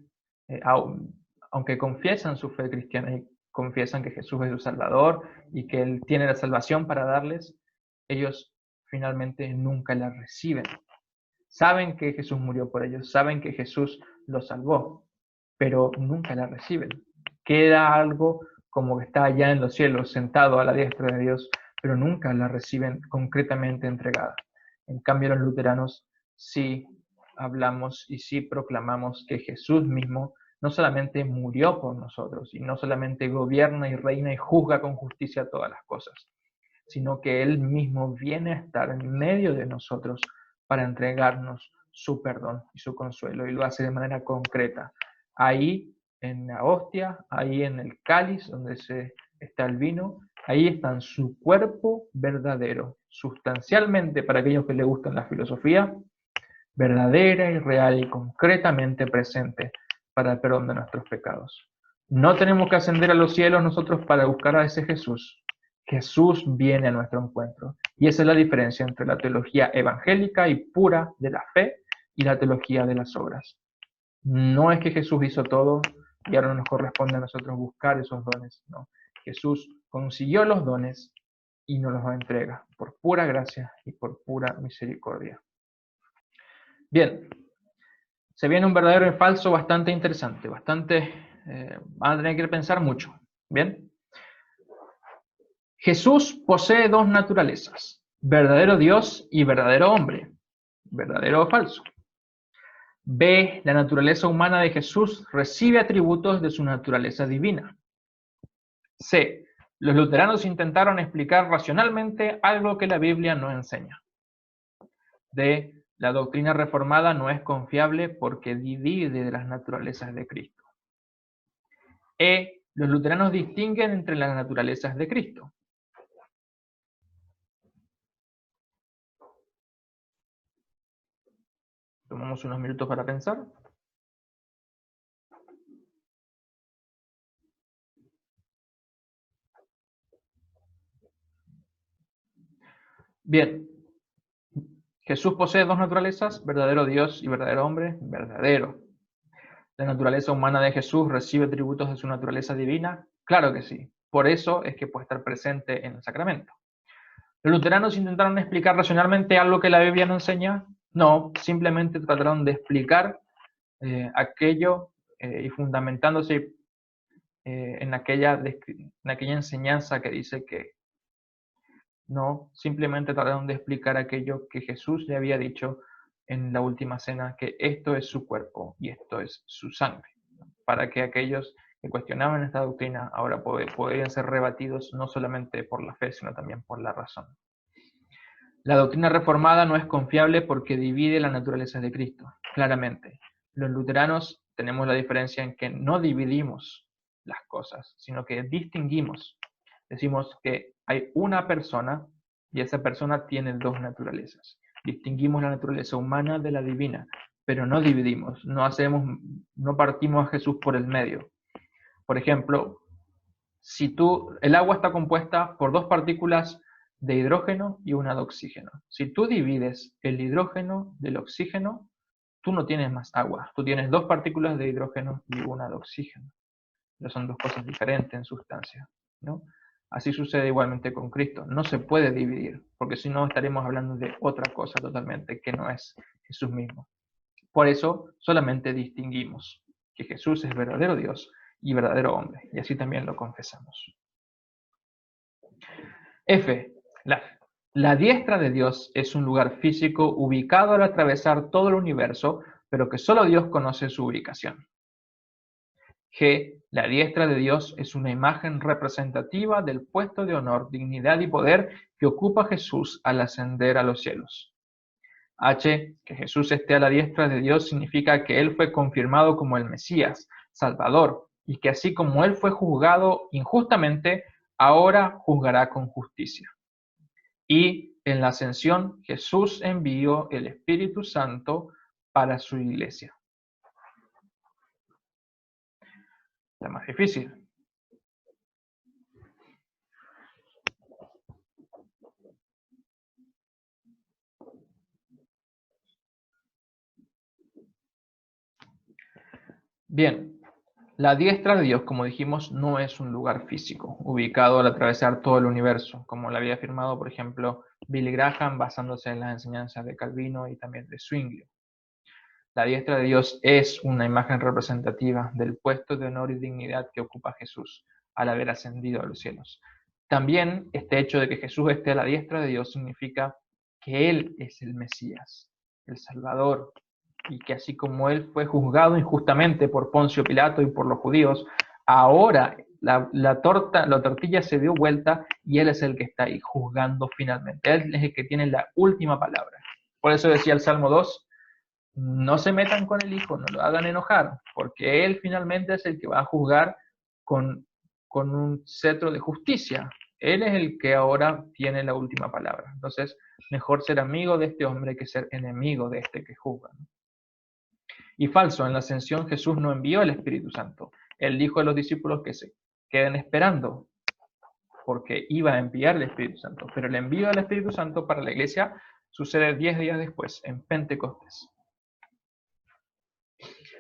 aunque confiesan su fe cristiana y confiesan que Jesús es su Salvador y que Él tiene la salvación para darles, ellos finalmente nunca la reciben. Saben que Jesús murió por ellos, saben que Jesús los salvó, pero nunca la reciben. Queda algo como que está allá en los cielos, sentado a la diestra de Dios, pero nunca la reciben concretamente entregada. En cambio, los luteranos sí hablamos y sí proclamamos que Jesús mismo no solamente murió por nosotros y no solamente gobierna y reina y juzga con justicia todas las cosas, sino que Él mismo viene a estar en medio de nosotros para entregarnos su perdón y su consuelo, y lo hace de manera concreta. Ahí en la hostia, ahí en el cáliz donde está el vino, ahí está en su cuerpo verdadero, sustancialmente, para aquellos que les gustan la filosofía, verdadera y real y concretamente presente para el perdón de nuestros pecados. No tenemos que ascender a los cielos nosotros para buscar a ese Jesús. Jesús viene a nuestro encuentro. Y esa es la diferencia entre la teología evangélica y pura de la fe y la teología de las obras. No es que Jesús hizo todo y ahora nos corresponde a nosotros buscar esos dones. No. Jesús consiguió los dones y nos los entrega por pura gracia y por pura misericordia. Bien, se viene un verdadero y falso bastante interesante, van a tener que pensar mucho. Bien. Jesús posee dos naturalezas, verdadero Dios y verdadero hombre, verdadero o falso. B, la naturaleza humana de Jesús recibe atributos de su naturaleza divina. C, los luteranos intentaron explicar racionalmente algo que la Biblia no enseña. D, la doctrina reformada no es confiable porque divide de las naturalezas de Cristo. E, los luteranos distinguen entre las naturalezas de Cristo. Tomamos unos minutos para pensar. Bien, Jesús posee dos naturalezas, verdadero Dios y verdadero hombre, verdadero. ¿La naturaleza humana de Jesús recibe atributos de su naturaleza divina? Claro que sí. Por eso es que puede estar presente en el sacramento. ¿Los luteranos intentaron explicar racionalmente algo que la Biblia no enseña? No, simplemente trataron de explicar aquello y fundamentándose en aquella enseñanza que dice que no, simplemente trataron de explicar aquello que Jesús le había dicho en la última cena, que esto es su cuerpo y esto es su sangre, para que aquellos que cuestionaban esta doctrina ahora podrían ser rebatidos no solamente por la fe, sino también por la razón. La doctrina reformada no es confiable porque divide la naturaleza de Cristo, claramente. Los luteranos tenemos la diferencia en que no dividimos las cosas, sino que distinguimos. Decimos que hay una persona y esa persona tiene dos naturalezas. Distinguimos la naturaleza humana de la divina, pero no dividimos, no partimos a Jesús por el medio. Por ejemplo, el agua está compuesta por dos partículas de hidrógeno y una de oxígeno. Si tú divides el hidrógeno del oxígeno, tú no tienes más agua. Tú tienes dos partículas de hidrógeno y una de oxígeno. Pero son dos cosas diferentes en sustancia, ¿no? Así sucede igualmente con Cristo. No se puede dividir, porque si no estaremos hablando de otra cosa totalmente que no es Jesús mismo. Por eso solamente distinguimos que Jesús es verdadero Dios y verdadero hombre, y así también lo confesamos. F. La, la diestra de Dios es un lugar físico ubicado al atravesar todo el universo, pero que solo Dios conoce su ubicación. G. La diestra de Dios es una imagen representativa del puesto de honor, dignidad y poder que ocupa Jesús al ascender a los cielos. H. Que Jesús esté a la diestra de Dios significa que Él fue confirmado como el Mesías, Salvador, y que así como Él fue juzgado injustamente, ahora juzgará con justicia. Y en la ascensión, Jesús envió el Espíritu Santo para su iglesia. La más difícil. Bien, la diestra de Dios, como dijimos, no es un lugar físico, ubicado al atravesar todo el universo, como lo había afirmado, por ejemplo, Billy Graham, basándose en las enseñanzas de Calvino y también de Zwingli. La diestra de Dios es una imagen representativa del puesto de honor y dignidad que ocupa Jesús al haber ascendido a los cielos. También este hecho de que Jesús esté a la diestra de Dios significa que Él es el Mesías, el Salvador, y que así como Él fue juzgado injustamente por Poncio Pilato y por los judíos, ahora la tortilla se dio vuelta y Él es el que está ahí juzgando finalmente. Él es el que tiene la última palabra. Por eso decía el Salmo 2, no se metan con el Hijo, no lo hagan enojar, porque Él finalmente es el que va a juzgar con un cetro de justicia. Él es el que ahora tiene la última palabra. Entonces, mejor ser amigo de este hombre que ser enemigo de este que juzga, ¿no? Y falso, en la ascensión Jesús no envió el Espíritu Santo. Él dijo a los discípulos que se queden esperando, porque iba a enviar el Espíritu Santo. Pero el envío del Espíritu Santo para la iglesia sucede 10 días después, en Pentecostés.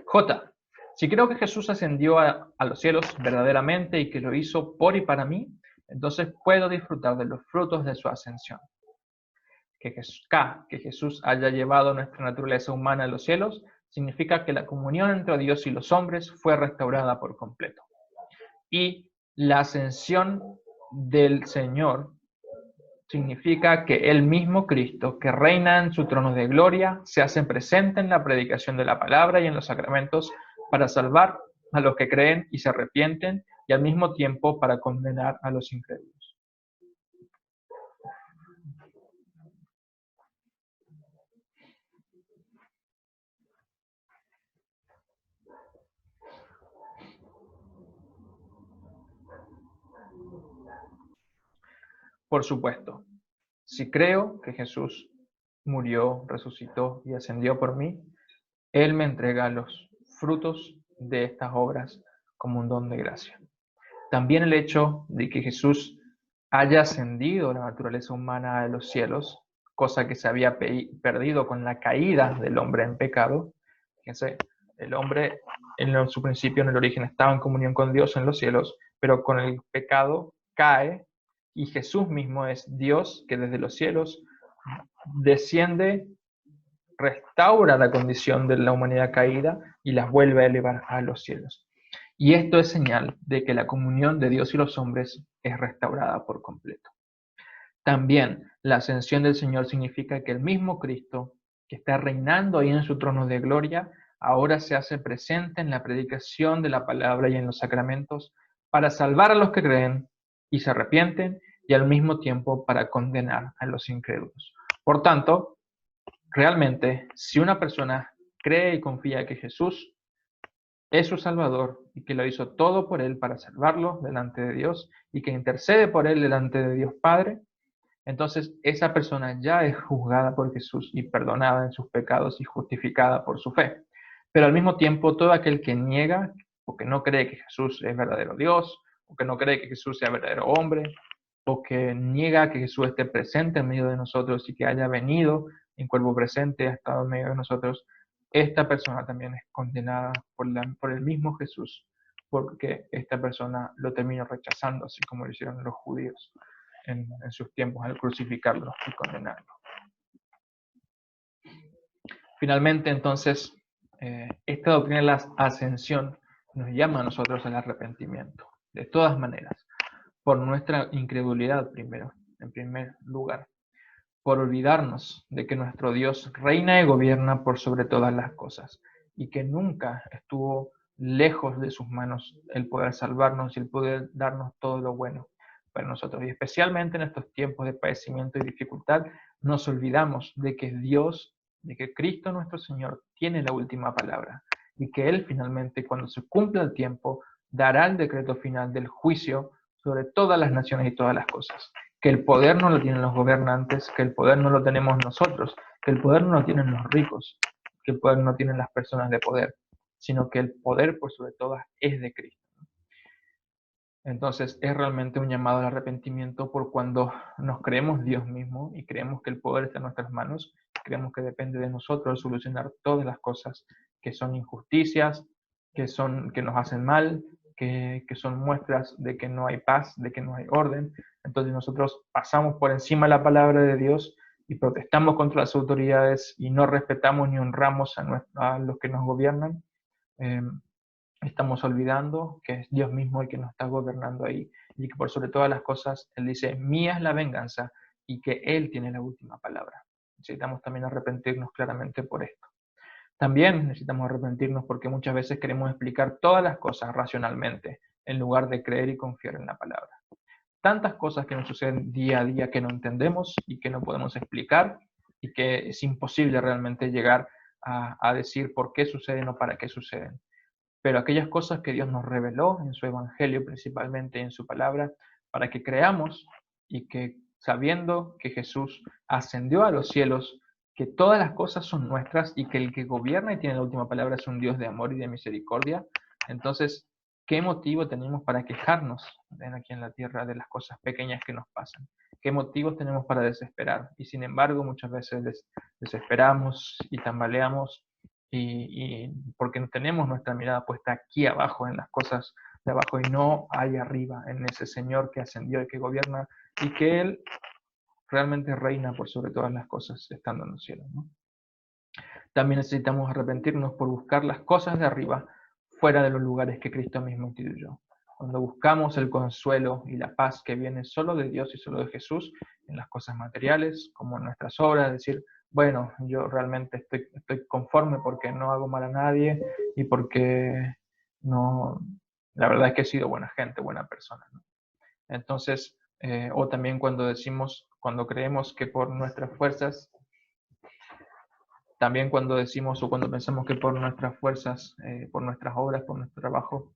J. Si creo que Jesús ascendió a los cielos verdaderamente y que lo hizo por y para mí, entonces puedo disfrutar de los frutos de su ascensión. K. Que Jesús haya llevado nuestra naturaleza humana a los cielos significa que la comunión entre Dios y los hombres fue restaurada por completo. Y la ascensión del Señor significa que el mismo Cristo, que reina en su trono de gloria, se hace presente en la predicación de la palabra y en los sacramentos para salvar a los que creen y se arrepienten, y al mismo tiempo para condenar a los incrédulos. Por supuesto, si creo que Jesús murió, resucitó y ascendió por mí, Él me entrega los frutos de estas obras como un don de gracia. También el hecho de que Jesús haya ascendido la naturaleza humana a los cielos, cosa que se había perdido con la caída del hombre en pecado. Fíjense, el hombre en su principio, en el origen, estaba en comunión con Dios en los cielos, pero con el pecado cae y Jesús mismo es Dios que desde los cielos desciende, restaura la condición de la humanidad caída y las vuelve a elevar a los cielos. Y esto es señal de que la comunión de Dios y los hombres es restaurada por completo. También la ascensión del Señor significa que el mismo Cristo, que está reinando ahí en su trono de gloria, ahora se hace presente en la predicación de la palabra y en los sacramentos para salvar a los que creen y se arrepienten, y al mismo tiempo para condenar a los incrédulos. Por tanto, realmente, si una persona cree y confía que Jesús es su Salvador y que lo hizo todo por él para salvarlo delante de Dios y que intercede por él delante de Dios Padre, entonces esa persona ya es juzgada por Jesús y perdonada en sus pecados y justificada por su fe. Pero al mismo tiempo, todo aquel que niega o que no cree que Jesús es verdadero Dios, o que no cree que Jesús sea verdadero hombre, o que niega que Jesús esté presente en medio de nosotros y que haya venido en cuerpo presente, ha estado en medio de nosotros, esta persona también es condenada por el mismo Jesús, porque esta persona lo terminó rechazando, así como lo hicieron los judíos en sus tiempos al crucificarlo y condenarlo. Finalmente, entonces, esta doctrina de la ascensión nos llama a nosotros al arrepentimiento, de todas maneras, por nuestra incredulidad primero, en primer lugar, por olvidarnos de que nuestro Dios reina y gobierna por sobre todas las cosas y que nunca estuvo lejos de sus manos el poder salvarnos y el poder darnos todo lo bueno para nosotros. Y especialmente en estos tiempos de padecimiento y dificultad, nos olvidamos de que Dios, de que Cristo nuestro Señor tiene la última palabra y que Él finalmente, cuando se cumpla el tiempo, dará el decreto final del juicio sobre todas las naciones y todas las cosas. Que el poder no lo tienen los gobernantes, que el poder no lo tenemos nosotros, que el poder no lo tienen los ricos, que el poder no tienen las personas de poder, sino que el poder por sobre todas es de Cristo. Entonces es realmente un llamado al arrepentimiento por cuando nos creemos Dios mismo y creemos que el poder está en nuestras manos, creemos que depende de nosotros solucionar todas las cosas que son injusticias, que nos hacen mal, que son muestras de que no hay paz, de que no hay orden. Entonces nosotros pasamos por encima de la palabra de Dios y protestamos contra las autoridades y no respetamos ni honramos a los que nos gobiernan. Estamos olvidando que es Dios mismo el que nos está gobernando ahí y que por sobre todas las cosas Él dice, mía es la venganza y que Él tiene la última palabra. Necesitamos también arrepentirnos claramente por esto. También necesitamos arrepentirnos porque muchas veces queremos explicar todas las cosas racionalmente en lugar de creer y confiar en la palabra. Tantas cosas que nos suceden día a día que no entendemos y que no podemos explicar y que es imposible realmente llegar a decir por qué suceden o para qué suceden. Pero aquellas cosas que Dios nos reveló en su evangelio, principalmente en su palabra, para que creamos y que sabiendo que Jesús ascendió a los cielos, que todas las cosas son nuestras y que el que gobierna y tiene la última palabra es un Dios de amor y de misericordia, entonces, ¿qué motivo tenemos para quejarnos aquí en la tierra de las cosas pequeñas que nos pasan? ¿Qué motivos tenemos para desesperar? Y sin embargo, muchas veces desesperamos y tambaleamos y porque tenemos nuestra mirada puesta aquí abajo, en las cosas de abajo, y no ahí arriba, en ese Señor que ascendió y que gobierna, y que Él realmente reina por sobre todas las cosas, estando en los cielos, ¿no? También necesitamos arrepentirnos por buscar las cosas de arriba, fuera de los lugares que Cristo mismo instituyó. Cuando buscamos el consuelo y la paz que viene solo de Dios y solo de Jesús, en las cosas materiales, como en nuestras obras, decir, bueno, yo realmente estoy conforme porque no hago mal a nadie y porque no, la verdad es que he sido buena gente, buena persona, ¿no? Entonces, o también cuando creemos que por nuestras fuerzas, también cuando decimos o cuando pensamos que por nuestras fuerzas, por nuestras obras, por nuestro trabajo,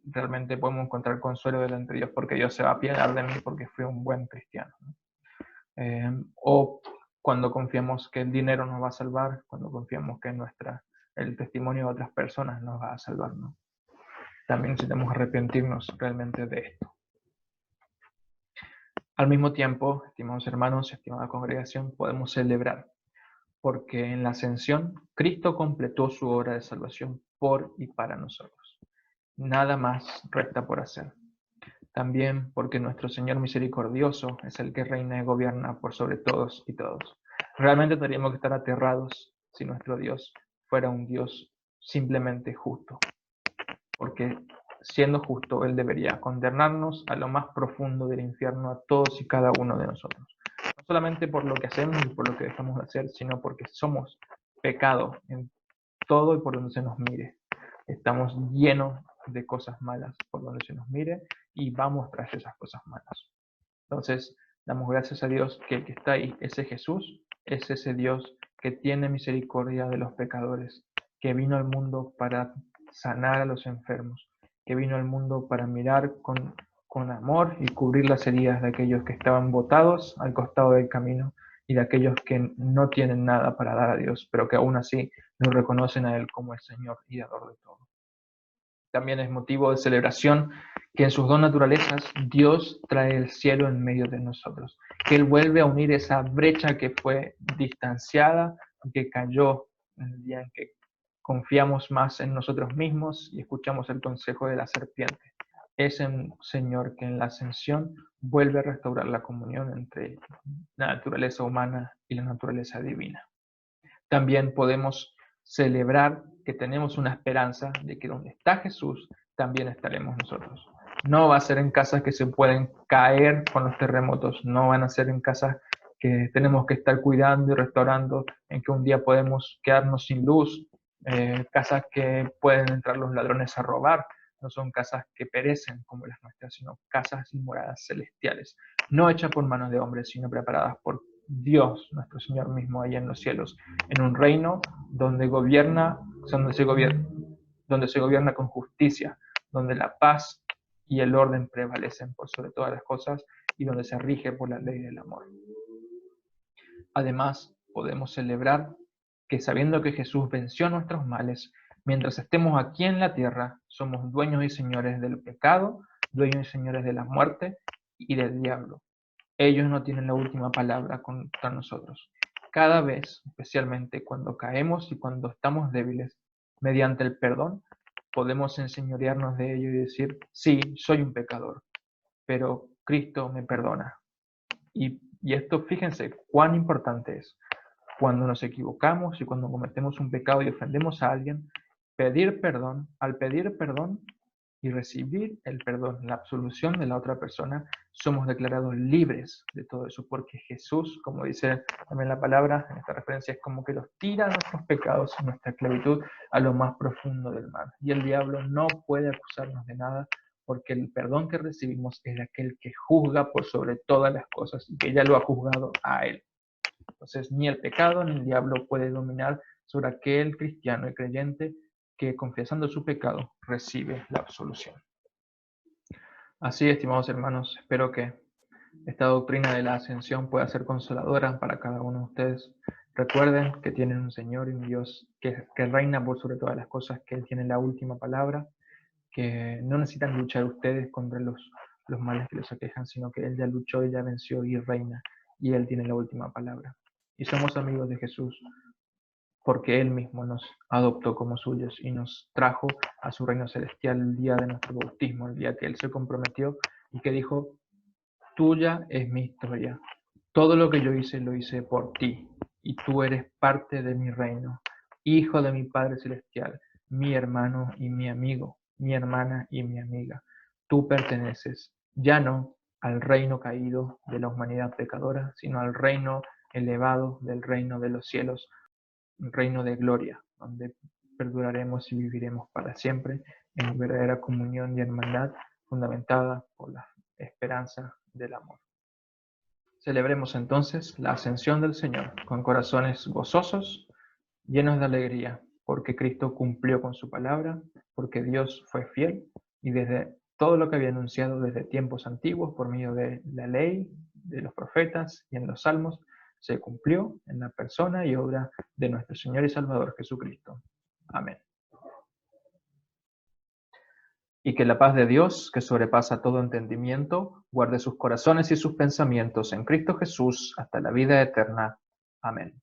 realmente podemos encontrar consuelo delante de Dios porque Dios se va a apiadar de mí porque fui un buen cristiano, ¿no? O cuando confiamos que el dinero nos va a salvar, cuando confiamos que el testimonio de otras personas nos va a salvar, ¿no? También necesitamos arrepentirnos realmente de esto. Al mismo tiempo, estimados hermanos, estimada congregación, podemos celebrar, porque en la ascensión Cristo completó su obra de salvación por y para nosotros. Nada más resta por hacer. También porque nuestro Señor misericordioso es el que reina y gobierna por sobre todos y todos. Realmente tendríamos que estar aterrados si nuestro Dios fuera un Dios simplemente justo, porque siendo justo, Él debería condenarnos a lo más profundo del infierno a todos y cada uno de nosotros. No solamente por lo que hacemos y por lo que dejamos de hacer, sino porque somos pecado en todo y por donde se nos mire. Estamos llenos de cosas malas por donde se nos mire y vamos tras esas cosas malas. Entonces, damos gracias a Dios que el que está ahí, ese Jesús, es ese Dios que tiene misericordia de los pecadores, que vino al mundo para sanar a los enfermos, que vino al mundo para mirar con amor y cubrir las heridas de aquellos que estaban botados al costado del camino y de aquellos que no tienen nada para dar a Dios, pero que aún así lo reconocen a Él como el Señor y dador de todo. También es motivo de celebración que en sus dos naturalezas Dios trae el cielo en medio de nosotros, que Él vuelve a unir esa brecha que fue distanciada, que cayó en el día en que confiamos más en nosotros mismos y escuchamos el consejo de la serpiente. Es un Señor que en la ascensión vuelve a restaurar la comunión entre la naturaleza humana y la naturaleza divina. También podemos celebrar que tenemos una esperanza de que donde está Jesús, también estaremos nosotros. No va a ser en casas que se pueden caer con los terremotos, no van a ser en casas que tenemos que estar cuidando y restaurando, en que un día podemos quedarnos sin luz, casas que pueden entrar los ladrones a robar. No son casas que perecen como las nuestras, sino casas y moradas celestiales, no hechas por manos de hombres, sino preparadas por Dios, nuestro Señor mismo, allá en los cielos, en un reino donde donde se gobierna con justicia, donde la paz y el orden prevalecen por sobre todas las cosas y donde se rige por la ley del amor. Además, podemos celebrar que sabiendo que Jesús venció nuestros males, mientras estemos aquí en la tierra, somos dueños y señores del pecado, dueños y señores de la muerte y del diablo. Ellos no tienen la última palabra contra nosotros. Cada vez, especialmente cuando caemos y cuando estamos débiles, mediante el perdón, podemos enseñorearnos de ello y decir, sí, soy un pecador, pero Cristo me perdona. Y esto, fíjense cuán importante es. Cuando nos equivocamos y cuando cometemos un pecado y ofendemos a alguien, pedir perdón, al pedir perdón y recibir el perdón, la absolución de la otra persona, somos declarados libres de todo eso, porque Jesús, como dice también la palabra, en esta referencia es como que los tira nuestros pecados y nuestra esclavitud a lo más profundo del mar. Y el diablo no puede acusarnos de nada, porque el perdón que recibimos es de aquel que juzga por sobre todas las cosas y que ya lo ha juzgado a él. Entonces, ni el pecado ni el diablo puede dominar sobre aquel cristiano y creyente que confesando su pecado recibe la absolución. Así, estimados hermanos, espero que esta doctrina de la ascensión pueda ser consoladora para cada uno de ustedes. Recuerden que tienen un Señor y un Dios que reina por sobre todas las cosas, que Él tiene la última palabra, que no necesitan luchar ustedes contra los males que les aquejan, sino que Él ya luchó y ya venció y reina, y Él tiene la última palabra. Y somos amigos de Jesús porque Él mismo nos adoptó como suyos y nos trajo a su reino celestial el día de nuestro bautismo, el día que Él se comprometió y que dijo, tuya es mi historia. Todo lo que yo hice lo hice por ti y tú eres parte de mi reino, hijo de mi Padre Celestial, mi hermano y mi amigo, mi hermana y mi amiga. Tú perteneces ya no al reino caído de la humanidad pecadora, sino al reino elevado del reino de los cielos, un reino de gloria, donde perduraremos y viviremos para siempre en verdadera comunión y hermandad fundamentada por la esperanza del amor. Celebremos entonces la ascensión del Señor con corazones gozosos, llenos de alegría, porque Cristo cumplió con su palabra, porque Dios fue fiel y desde todo lo que había anunciado desde tiempos antiguos por medio de la ley, de los profetas y en los salmos, se cumplió en la persona y obra de nuestro Señor y Salvador Jesucristo. Amén. Y que la paz de Dios, que sobrepasa todo entendimiento, guarde sus corazones y sus pensamientos en Cristo Jesús hasta la vida eterna. Amén.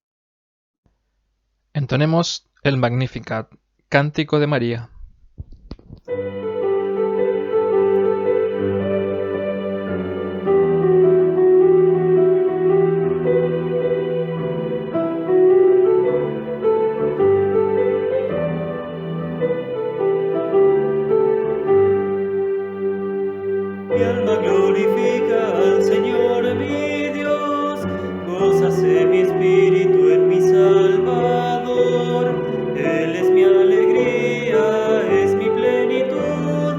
Entonemos el Magnificat, Cántico de María. Mi alma glorifica al Señor mi Dios, gózase mi espíritu en mi Salvador. Él es mi alegría, es mi plenitud,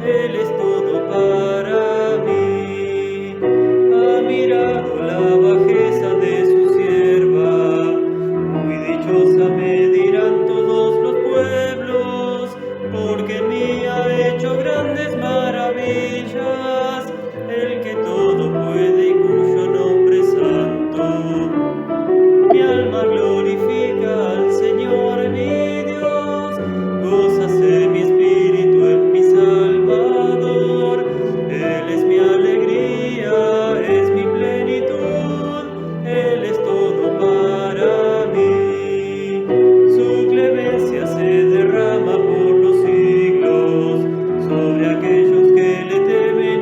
Él es todo para mí. Ha mirado la bajeza de su sierva, muy dichosa me dirán todos los pueblos, porque en mí ha hecho grandes maravillas, el que todo puede y cuyo nombre es santo. Mi alma glorifica al Señor mi Dios, gózase mi espíritu en mi Salvador. Él es mi alegría, es mi plenitud, Él es todo para mí. Su clemencia se derrama por los siglos sobre aquellos que le temen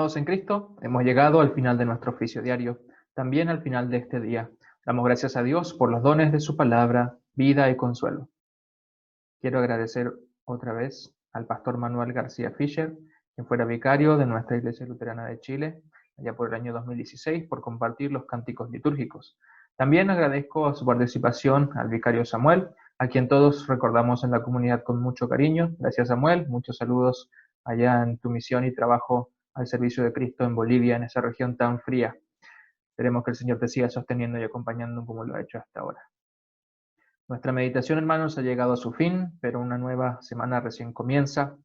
hermanos en Cristo, hemos llegado al final de nuestro oficio diario, también al final de este día. Damos gracias a Dios por los dones de su palabra, vida y consuelo. Quiero agradecer otra vez al pastor Manuel García Fischer, quien fuera vicario de nuestra Iglesia Luterana de Chile, allá por el año 2016, por compartir los cánticos litúrgicos. También agradezco su participación al vicario Samuel, a quien todos recordamos en la comunidad con mucho cariño. Gracias, Samuel. Muchos saludos allá en tu misión y trabajo al servicio de Cristo en Bolivia, en esa región tan fría. Esperemos que el Señor te siga sosteniendo y acompañando como lo ha hecho hasta ahora. Nuestra meditación, hermanos, ha llegado a su fin, pero una nueva semana recién comienza.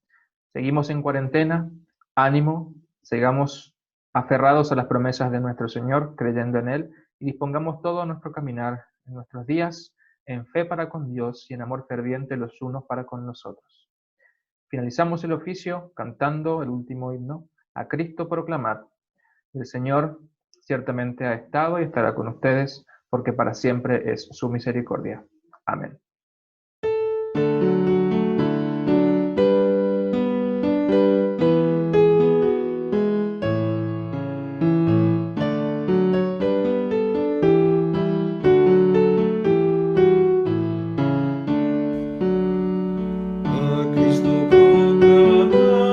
Seguimos en cuarentena. Ánimo, sigamos aferrados a las promesas de nuestro Señor, creyendo en Él, y dispongamos todo nuestro caminar en nuestros días en fe para con Dios y en amor ferviente los unos para con los otros. Finalizamos el oficio cantando el último himno, A Cristo proclamad. El Señor ciertamente ha estado y estará con ustedes, porque para siempre es su misericordia. Amén. Cristo, profeta y rey, Señor.